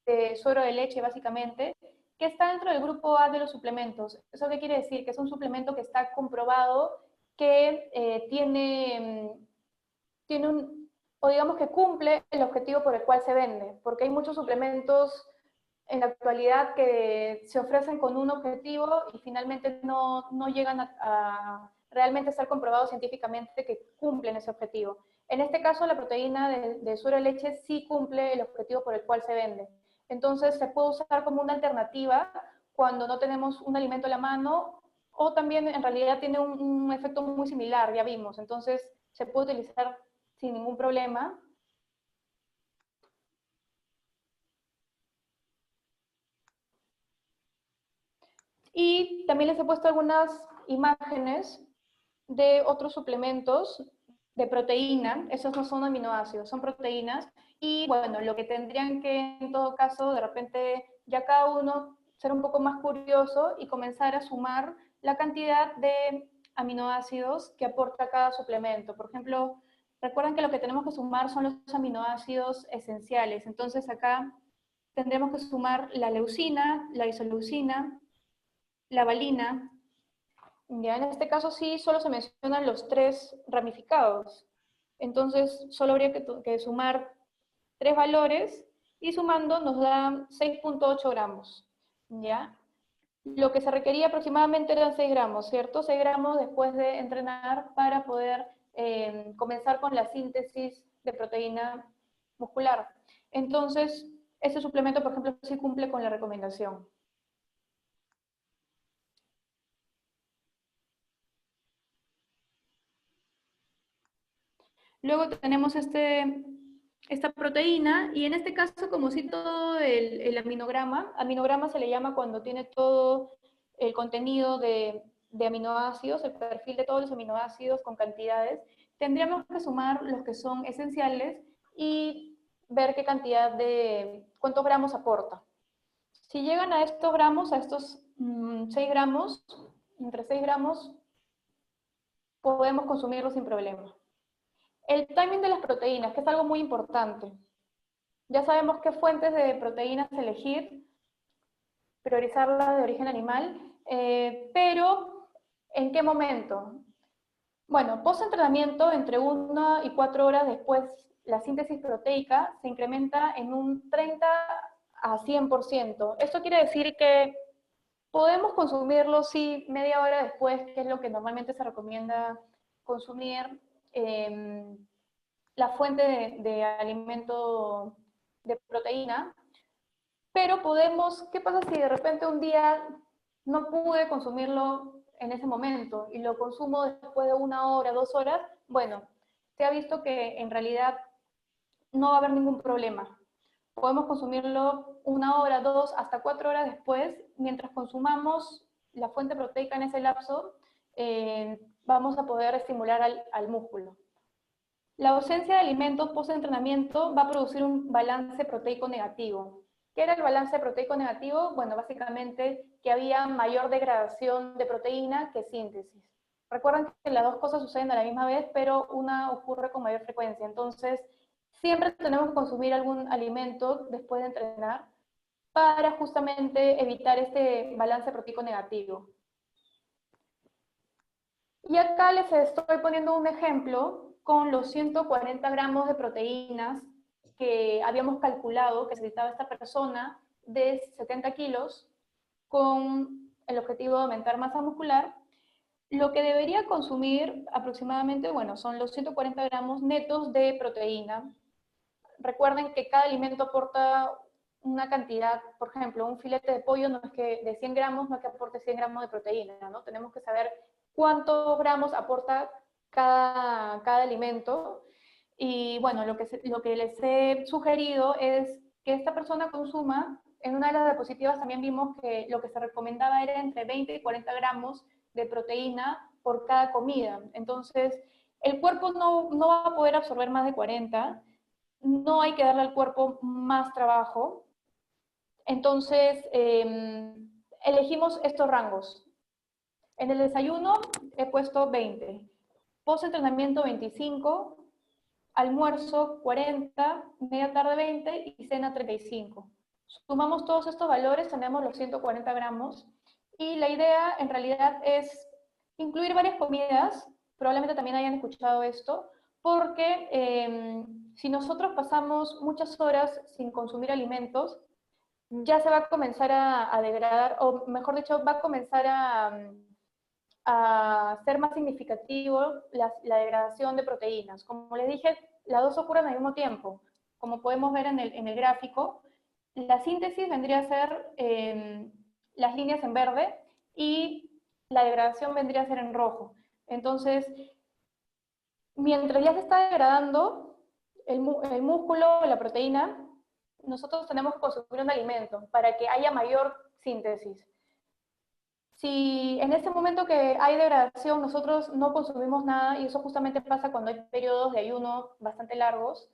de suero de leche, básicamente, que está dentro del grupo A de los suplementos. ¿Eso qué quiere decir? Que es un suplemento que está comprobado que tiene o digamos que cumple el objetivo por el cual se vende, porque hay muchos suplementos en la actualidad que se ofrecen con un objetivo y finalmente no llegan a realmente ser comprobados científicamente que cumplen ese objetivo. En este caso, la proteína de suero de leche sí cumple el objetivo por el cual se vende. Entonces, se puede usar como una alternativa cuando no tenemos un alimento a la mano, o también en realidad tiene un efecto muy similar, ya vimos. Entonces, se puede utilizar sin ningún problema. Y también les he puesto algunas imágenes de otros suplementos de proteína. Esos no son aminoácidos, son proteínas. Y bueno, lo que tendrían que en todo caso, de repente, ya cada uno ser un poco más curioso y comenzar a sumar la cantidad de aminoácidos que aporta cada suplemento. Por ejemplo, recuerden que lo que tenemos que sumar son los aminoácidos esenciales. Entonces acá tendremos que sumar la leucina, la isoleucina, la valina. Ya en este caso sí solo se mencionan los 3 ramificados. Entonces solo habría que sumar 3 valores y sumando nos da 6.8 gramos. ¿Ya? Lo que se requería aproximadamente eran 6 gramos, ¿cierto? 6 gramos después de entrenar para poder comenzar con la síntesis de proteína muscular. Entonces, este suplemento, por ejemplo, sí cumple con la recomendación. Luego tenemos esta proteína, y en este caso, como si todo el aminograma se le llama cuando tiene todo el contenido de aminoácidos, el perfil de todos los aminoácidos con cantidades, tendríamos que sumar los que son esenciales y ver qué cantidad cuántos gramos aporta. Si llegan a estos gramos, a estos 6 gramos, entre 6 gramos, podemos consumirlos sin problema. El timing de las proteínas, que es algo muy importante. Ya sabemos qué fuentes de proteínas elegir, priorizarlas de origen animal, pero ¿en qué momento? Bueno, post-entrenamiento, entre 1 y 4 horas después, la síntesis proteica se incrementa en un 30 a 100%. Esto quiere decir que podemos consumirlo, sí, media hora después, que es lo que normalmente se recomienda consumir, la fuente de alimento de proteína, pero ¿qué pasa si de repente un día no pude consumirlo en ese momento y lo consumo después de 1 hora, 2 horas? Bueno, se ha visto que en realidad no va a haber ningún problema. Podemos consumirlo 1 hora, 2, hasta 4 horas después. Mientras consumamos la fuente proteica en ese lapso, vamos a poder estimular al músculo. La ausencia de alimentos post-entrenamiento va a producir un balance proteico negativo. ¿Qué era el balance proteico negativo? Bueno, básicamente que había mayor degradación de proteína que síntesis. Recuerden que las dos cosas suceden a la misma vez, pero una ocurre con mayor frecuencia. Entonces, siempre tenemos que consumir algún alimento después de entrenar para justamente evitar este balance proteico negativo. Y acá les estoy poniendo un ejemplo con los 140 gramos de proteínas que habíamos calculado que necesitaba esta persona de 70 kilos con el objetivo de aumentar masa muscular. Lo que debería consumir aproximadamente, bueno, son los 140 gramos netos de proteína. Recuerden que cada alimento aporta una cantidad, por ejemplo, un filete de pollo no es que de 100 gramos no es que aporte 100 gramos de proteína, ¿no? Tenemos que saber cuántos gramos aporta cada alimento. Y bueno, lo que les he sugerido es que esta persona consuma, en una de las diapositivas también vimos que lo que se recomendaba era entre 20 y 40 gramos de proteína por cada comida. Entonces, el cuerpo no va a poder absorber más de 40, no hay que darle al cuerpo más trabajo. Entonces, elegimos estos rangos. En el desayuno he puesto 20, post-entrenamiento 25, almuerzo 40, media tarde 20 y cena 35. Sumamos todos estos valores, tenemos los 140 gramos, y la idea en realidad es incluir varias comidas, probablemente también hayan escuchado esto, porque si nosotros pasamos muchas horas sin consumir alimentos, ya se va a comenzar a degradar, o mejor dicho, va a comenzar a ser más significativo la degradación de proteínas. Como les dije, las dos ocurren al mismo tiempo. Como podemos ver en el gráfico, la síntesis vendría a ser las líneas en verde y la degradación vendría a ser en rojo. Entonces, mientras ya se está degradando el músculo, la proteína, nosotros tenemos que consumir un alimento para que haya mayor síntesis. Si en este momento que hay degradación nosotros no consumimos nada, y eso justamente pasa cuando hay periodos de ayuno bastante largos,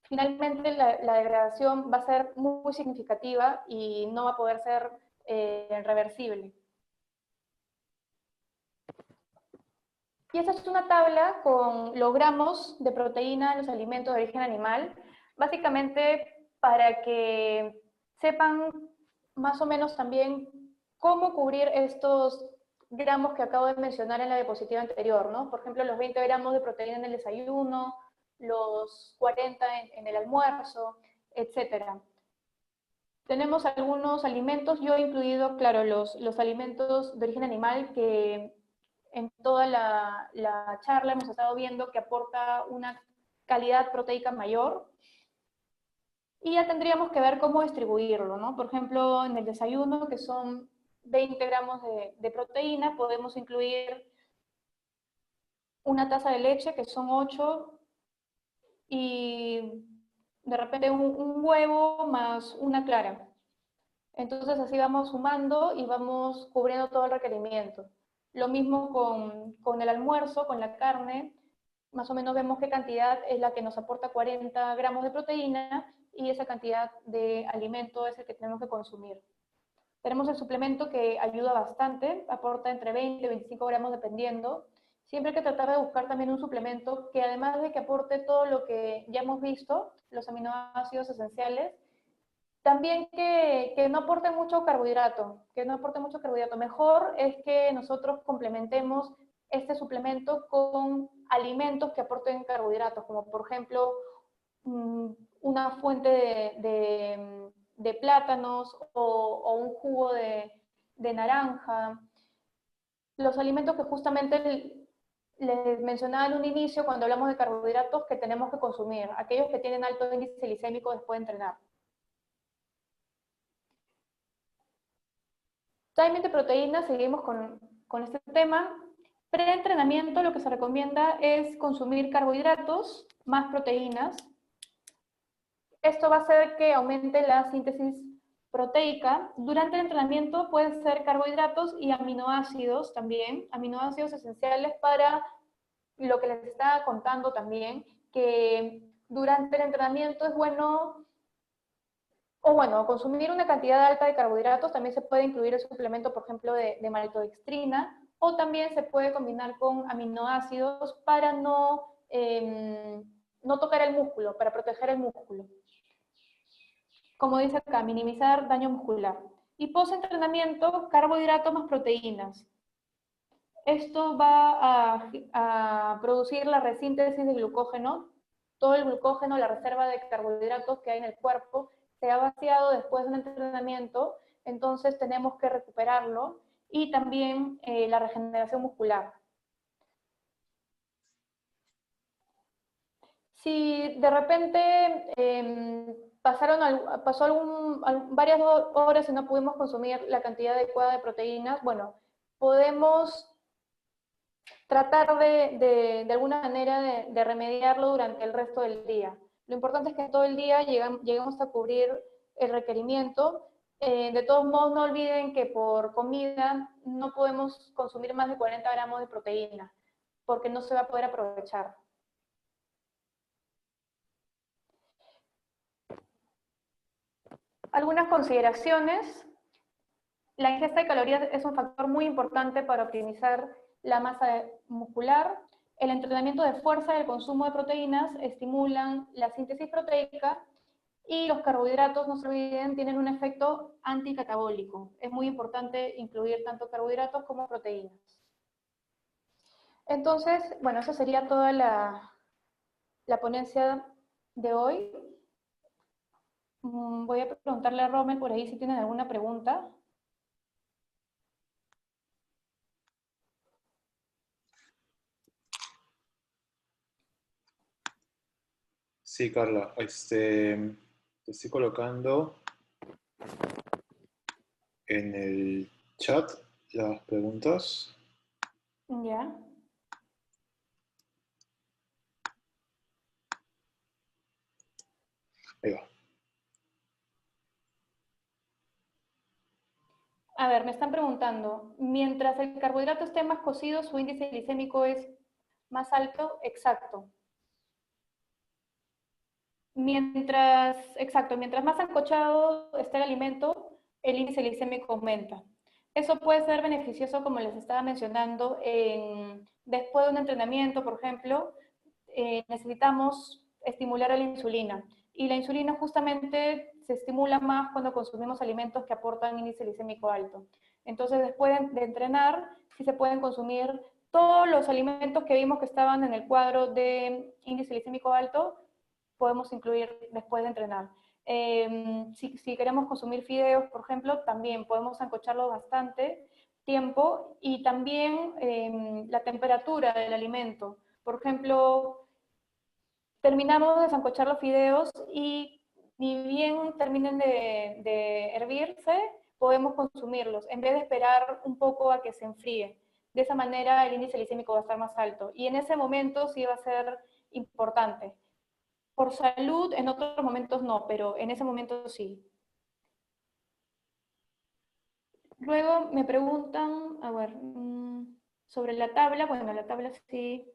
finalmente la degradación va a ser muy significativa y no va a poder ser reversible. Y esta es una tabla con los gramos de proteína en los alimentos de origen animal, básicamente para que sepan más o menos también cómo cubrir estos gramos que acabo de mencionar en la diapositiva anterior, ¿no? Por ejemplo, los 20 gramos de proteína en el desayuno, los 40 en el almuerzo, etcétera. Tenemos algunos alimentos, yo he incluido, claro, los alimentos de origen animal que en toda la charla hemos estado viendo que aporta una calidad proteica mayor. Y ya tendríamos que ver cómo distribuirlo, ¿no? Por ejemplo, en el desayuno, que son 20 gramos de proteína, podemos incluir una taza de leche, que son 8, y de repente un huevo más una clara. Entonces así vamos sumando y vamos cubriendo todo el requerimiento. Lo mismo con el almuerzo, con la carne, más o menos vemos qué cantidad es la que nos aporta 40 gramos de proteína y esa cantidad de alimento es el que tenemos que consumir. Tenemos el suplemento que ayuda bastante, aporta entre 20 y 25 gramos dependiendo. Siempre hay que tratar de buscar también un suplemento que además de que aporte todo lo que ya hemos visto, los aminoácidos esenciales, también que no aporte mucho carbohidrato, Mejor es que nosotros complementemos este suplemento con alimentos que aporten carbohidratos, como por ejemplo una fuente de plátanos o un jugo de naranja. Los alimentos que justamente les mencionaba en un inicio cuando hablamos de carbohidratos que tenemos que consumir, aquellos que tienen alto índice glicémico después de entrenar. Timing de proteínas, seguimos con este tema. Pre-entrenamiento lo que se recomienda es consumir carbohidratos más proteínas. Esto va a hacer que aumente la síntesis proteica. Durante el entrenamiento pueden ser carbohidratos y aminoácidos también, aminoácidos esenciales para lo que les estaba contando también, que durante el entrenamiento es bueno, o bueno, consumir una cantidad alta de carbohidratos, también se puede incluir el suplemento, por ejemplo, de maltodextrina, o también se puede combinar con aminoácidos para no tocar el músculo, para proteger el músculo. Como dice acá, minimizar daño muscular. Y post-entrenamiento, carbohidratos más proteínas. Esto va a producir la resíntesis de glucógeno. Todo el glucógeno, la reserva de carbohidratos que hay en el cuerpo, se ha vaciado después de un entrenamiento, entonces tenemos que recuperarlo, y también la regeneración muscular. Si de repente pasó varias horas y no pudimos consumir la cantidad adecuada de proteínas, bueno, podemos tratar de alguna manera de remediarlo durante el resto del día. Lo importante es que todo el día lleguemos a cubrir el requerimiento. De todos modos, no olviden que por comida no podemos consumir más de 40 gramos de proteína, porque no se va a poder aprovechar. Algunas consideraciones. La ingesta de calorías es un factor muy importante para optimizar la masa muscular. El entrenamiento de fuerza y el consumo de proteínas estimulan la síntesis proteica Y los carbohidratos, no se olviden, tienen un efecto anticatabólico. Es muy importante incluir tanto carbohidratos como proteínas. Entonces, bueno, esa sería toda la ponencia de hoy. Voy a preguntarle a Rommel por ahí si tienen alguna pregunta. Sí, Carla, te estoy colocando en el chat las preguntas. Ya. Ahí va. A ver, me están preguntando, mientras el carbohidrato esté más cocido, su índice glicémico es más alto. Exacto. Mientras más ancochado esté el alimento, el índice glicémico aumenta. Eso puede ser beneficioso, como les estaba mencionando, después de un entrenamiento, por ejemplo, necesitamos estimular a la insulina. Y la insulina justamente se estimula más cuando consumimos alimentos que aportan índice glicémico alto. Entonces, después de entrenar, sí se pueden consumir todos los alimentos que vimos que estaban en el cuadro de índice glicémico alto, podemos incluir después de entrenar. Si queremos consumir fideos, por ejemplo, también podemos ancocharlo bastante tiempo y también la temperatura del alimento. Por ejemplo, terminamos de sancochar los fideos y ni bien terminen de hervirse, podemos consumirlos, en vez de esperar un poco a que se enfríe. De esa manera el índice glicémico va a estar más alto. Y en ese momento sí va a ser importante. Por salud, en otros momentos no, pero en ese momento sí. Luego me preguntan, a ver, sobre la tabla. Bueno, la tabla sí,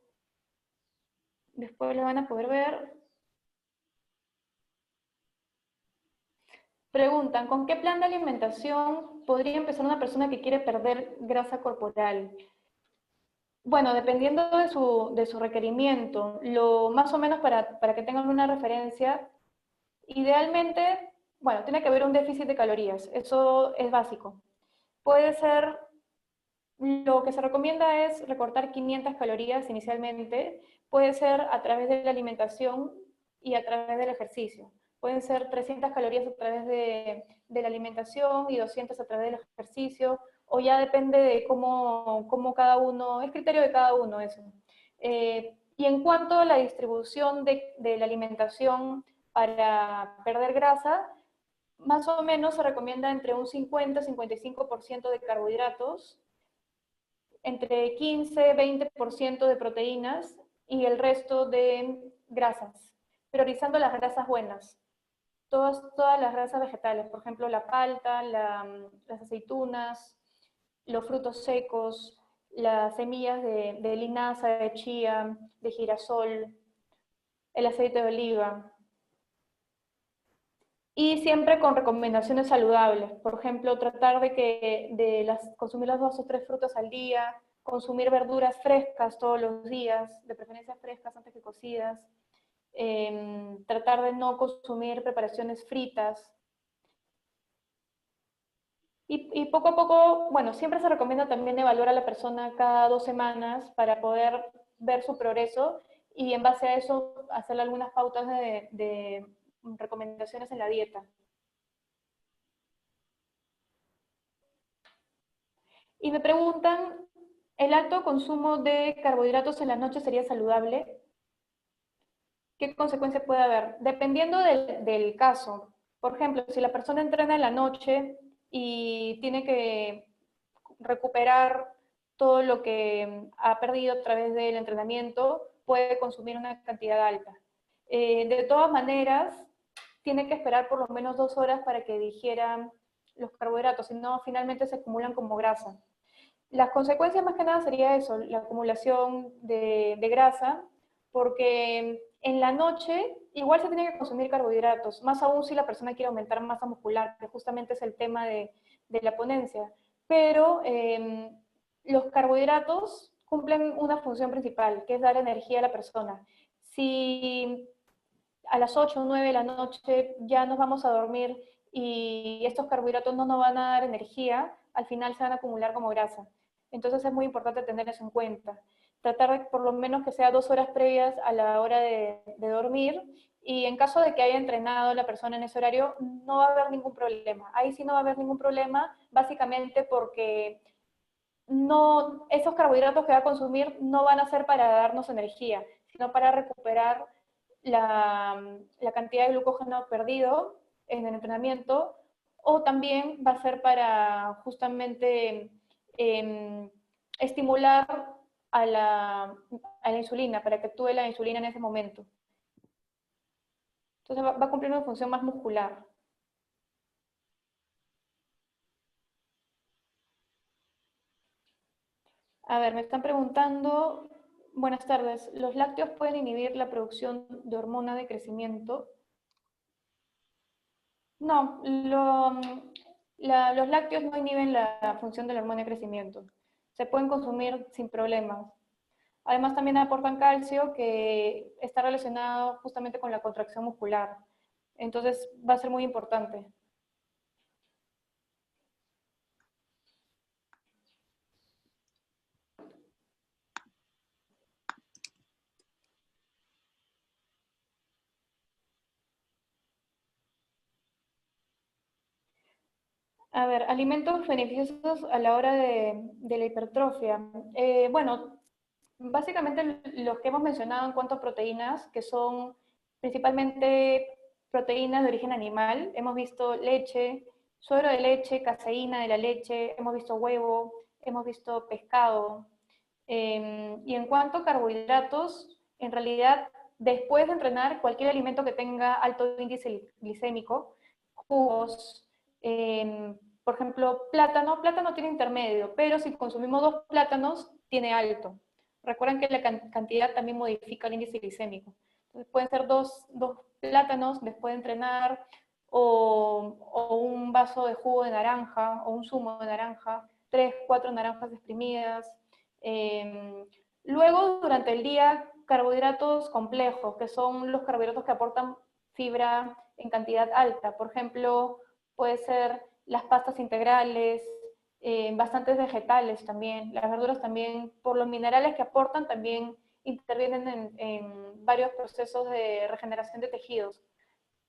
después la van a poder ver. Preguntan, ¿con qué plan de alimentación podría empezar una persona que quiere perder grasa corporal? Bueno, dependiendo de su requerimiento, lo más o menos para que tengan una referencia, idealmente, bueno, tiene que haber un déficit de calorías, eso es básico. Puede ser, lo que se recomienda es recortar 500 calorías inicialmente, puede ser a través de la alimentación y a través del ejercicio. Pueden ser 300 calorías a través de la alimentación y 200 a través del ejercicio, o ya depende de cómo cada uno, es criterio de cada uno eso. Y en cuanto a la distribución de la alimentación para perder grasa, más o menos se recomienda entre un 50-55% de carbohidratos, entre 15-20% de proteínas y el resto de grasas, priorizando las grasas buenas. Todas las grasas vegetales, por ejemplo, la palta, las aceitunas, los frutos secos, las semillas de linaza, de chía, de girasol, el aceite de oliva. Y siempre con recomendaciones saludables. Por ejemplo, tratar consumir las 2 o 3 frutas al día, consumir verduras frescas todos los días, de preferencia frescas antes que cocidas, tratar de no consumir preparaciones fritas. Y poco a poco, bueno, siempre se recomienda también evaluar a la persona cada 2 semanas para poder ver su progreso y en base a eso hacerle algunas pautas de recomendaciones en la dieta. Y me preguntan, ¿el alto consumo de carbohidratos en la noche sería saludable? ¿Qué consecuencias puede haber? Dependiendo del caso. Por ejemplo, si la persona entrena en la noche y tiene que recuperar todo lo que ha perdido a través del entrenamiento, puede consumir una cantidad alta. De todas maneras, tiene que esperar por lo menos 2 horas para que digieran los carbohidratos, si no, finalmente se acumulan como grasa. Las consecuencias más que nada sería eso, la acumulación de grasa, porque en la noche igual se tiene que consumir carbohidratos, más aún si la persona quiere aumentar masa muscular, que justamente es el tema de la ponencia. Pero los carbohidratos cumplen una función principal, que es dar energía a la persona. Si a las 8 o 9 de la noche ya nos vamos a dormir y estos carbohidratos no nos van a dar energía, al final se van a acumular como grasa. Entonces es muy importante tener eso en cuenta. Tratar de por lo menos que sea 2 horas previas a la hora de dormir, y en caso de que haya entrenado la persona en ese horario, no va a haber ningún problema. Ahí sí no va a haber ningún problema, básicamente porque no, esos carbohidratos que va a consumir no van a ser para darnos energía, sino para recuperar la cantidad de glucógeno perdido en el entrenamiento, o también va a ser para justamente estimular a a la insulina, para que actúe la insulina en ese momento. Entonces va a cumplir una función más muscular. A ver, me están preguntando, buenas tardes, ¿los lácteos pueden inhibir la producción de hormona de crecimiento? No, los lácteos no inhiben la función de la hormona de crecimiento. Se pueden consumir sin problemas. Además, también aportan calcio, que está relacionado justamente con la contracción muscular. Entonces, va a ser muy importante. A ver, alimentos beneficiosos a la hora de la hipertrofia. Bueno, básicamente los que hemos mencionado en cuanto a proteínas, que son principalmente proteínas de origen animal. Hemos visto leche, suero de leche, caseína de la leche, hemos visto huevo, hemos visto pescado. Y en cuanto a carbohidratos, en realidad, después de entrenar, cualquier alimento que tenga alto índice glicémico, jugos, por ejemplo, plátano tiene intermedio, pero si consumimos 2 plátanos, tiene alto. Recuerden que la cantidad también modifica el índice glicémico. Entonces pueden ser dos plátanos después de entrenar, o un vaso de jugo de naranja, o un zumo de naranja, 3, 4 naranjas exprimidas. Eh, Luego, durante el día, carbohidratos complejos, que son los carbohidratos que aportan fibra en cantidad alta. Por ejemplo, puede ser las pastas integrales, bastantes vegetales también. Las verduras también, por los minerales que aportan, también intervienen en varios procesos de regeneración de tejidos.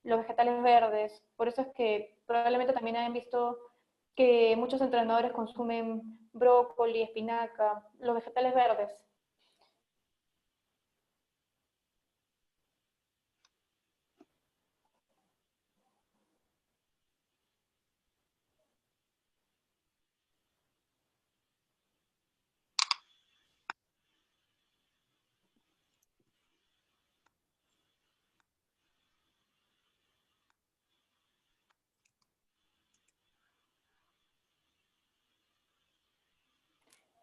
Los vegetales verdes, por eso es que probablemente también hayan visto que muchos entrenadores consumen brócoli, espinaca, los vegetales verdes.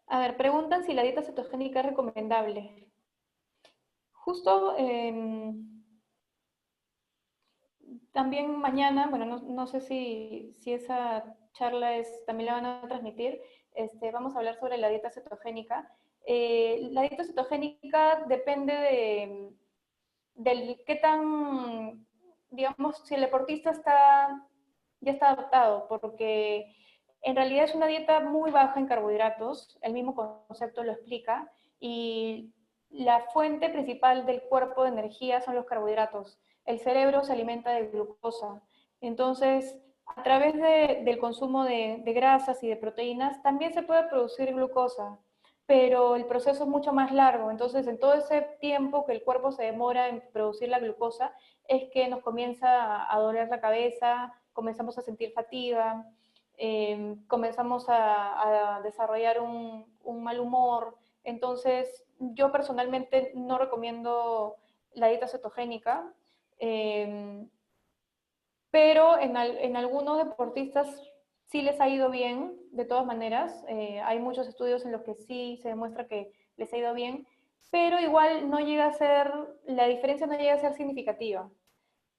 A ver, preguntan si la dieta cetogénica es recomendable. Justo también mañana, bueno, no sé si esa charla también la van a transmitir, vamos a hablar sobre la dieta cetogénica. La dieta cetogénica depende del qué tan, digamos, si el deportista ya está adaptado, porque en realidad es una dieta muy baja en carbohidratos, el mismo concepto lo explica, y la fuente principal del cuerpo de energía son los carbohidratos. El cerebro se alimenta de glucosa. Entonces, a través del consumo de grasas y de proteínas, también se puede producir glucosa, pero el proceso es mucho más largo. Entonces, en todo ese tiempo que el cuerpo se demora en producir la glucosa, es que nos comienza a doler la cabeza, comenzamos a sentir fatiga, comenzamos a desarrollar un mal humor. Entonces, yo personalmente no recomiendo la dieta cetogénica, eh, pero en algunos deportistas sí les ha ido bien, de todas maneras. Hay muchos estudios en los que sí se demuestra que les ha ido bien, pero igual no llega a ser, la diferencia no llega a ser significativa.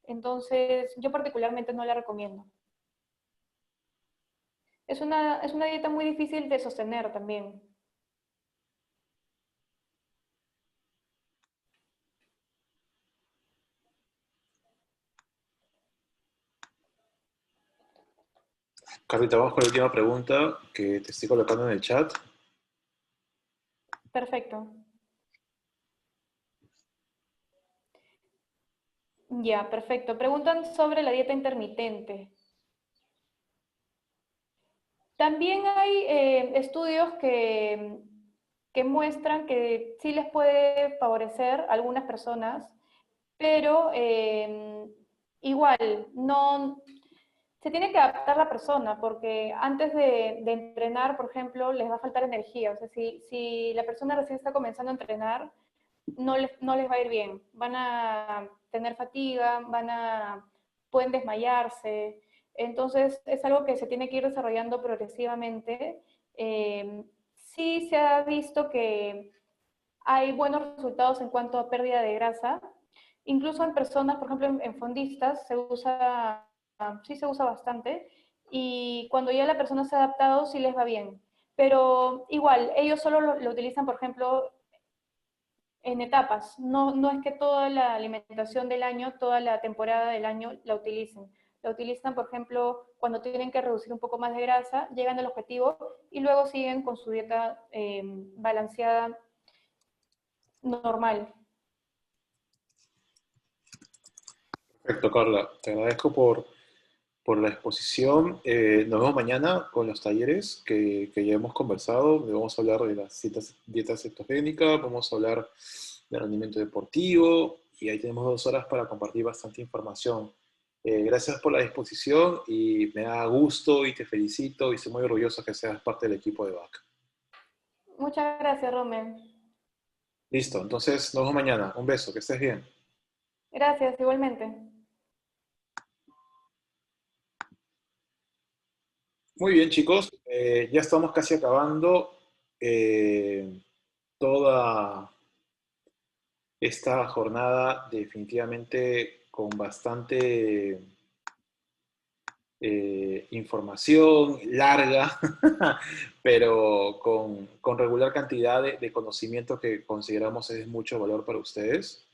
Entonces, yo particularmente no la recomiendo. Es una dieta muy difícil de sostener también. Carlita, vamos con la última pregunta que te estoy colocando en el chat. Perfecto. Ya, perfecto. Preguntan sobre la dieta intermitente. También hay estudios que muestran que sí les puede favorecer a algunas personas, pero igual, no, se tiene que adaptar la persona, porque antes de entrenar, por ejemplo, les va a faltar energía. O sea, si la persona recién está comenzando a entrenar, no les va a ir bien. Van a tener fatiga, pueden desmayarse. Entonces, es algo que se tiene que ir desarrollando progresivamente. Sí se ha visto que hay buenos resultados en cuanto a pérdida de grasa. Incluso en personas, por ejemplo, en fondistas, sí se usa bastante. Y cuando ya la persona se ha adaptado, sí les va bien. Pero igual, ellos solo lo utilizan, por ejemplo, en etapas. No es que toda la alimentación del año, toda la temporada del año la utilicen. La utilizan, por ejemplo, cuando tienen que reducir un poco más de grasa, llegan al objetivo y luego siguen con su dieta balanceada normal. Perfecto, Carla. Te agradezco por la exposición. Nos vemos mañana con los talleres que ya hemos conversado. Vamos a hablar de las dietas cetogénicas, vamos a hablar de rendimiento deportivo y ahí tenemos 2 horas para compartir bastante información. Gracias por la disposición y me da gusto y te felicito y estoy muy orgulloso que seas parte del equipo de VAC. Muchas gracias, Romen. Listo, entonces nos vemos mañana. Un beso, que estés bien. Gracias, igualmente. Muy bien, chicos, ya estamos casi acabando toda esta jornada definitivamente con bastante información larga, pero con regular cantidad de conocimiento que consideramos es de mucho valor para ustedes.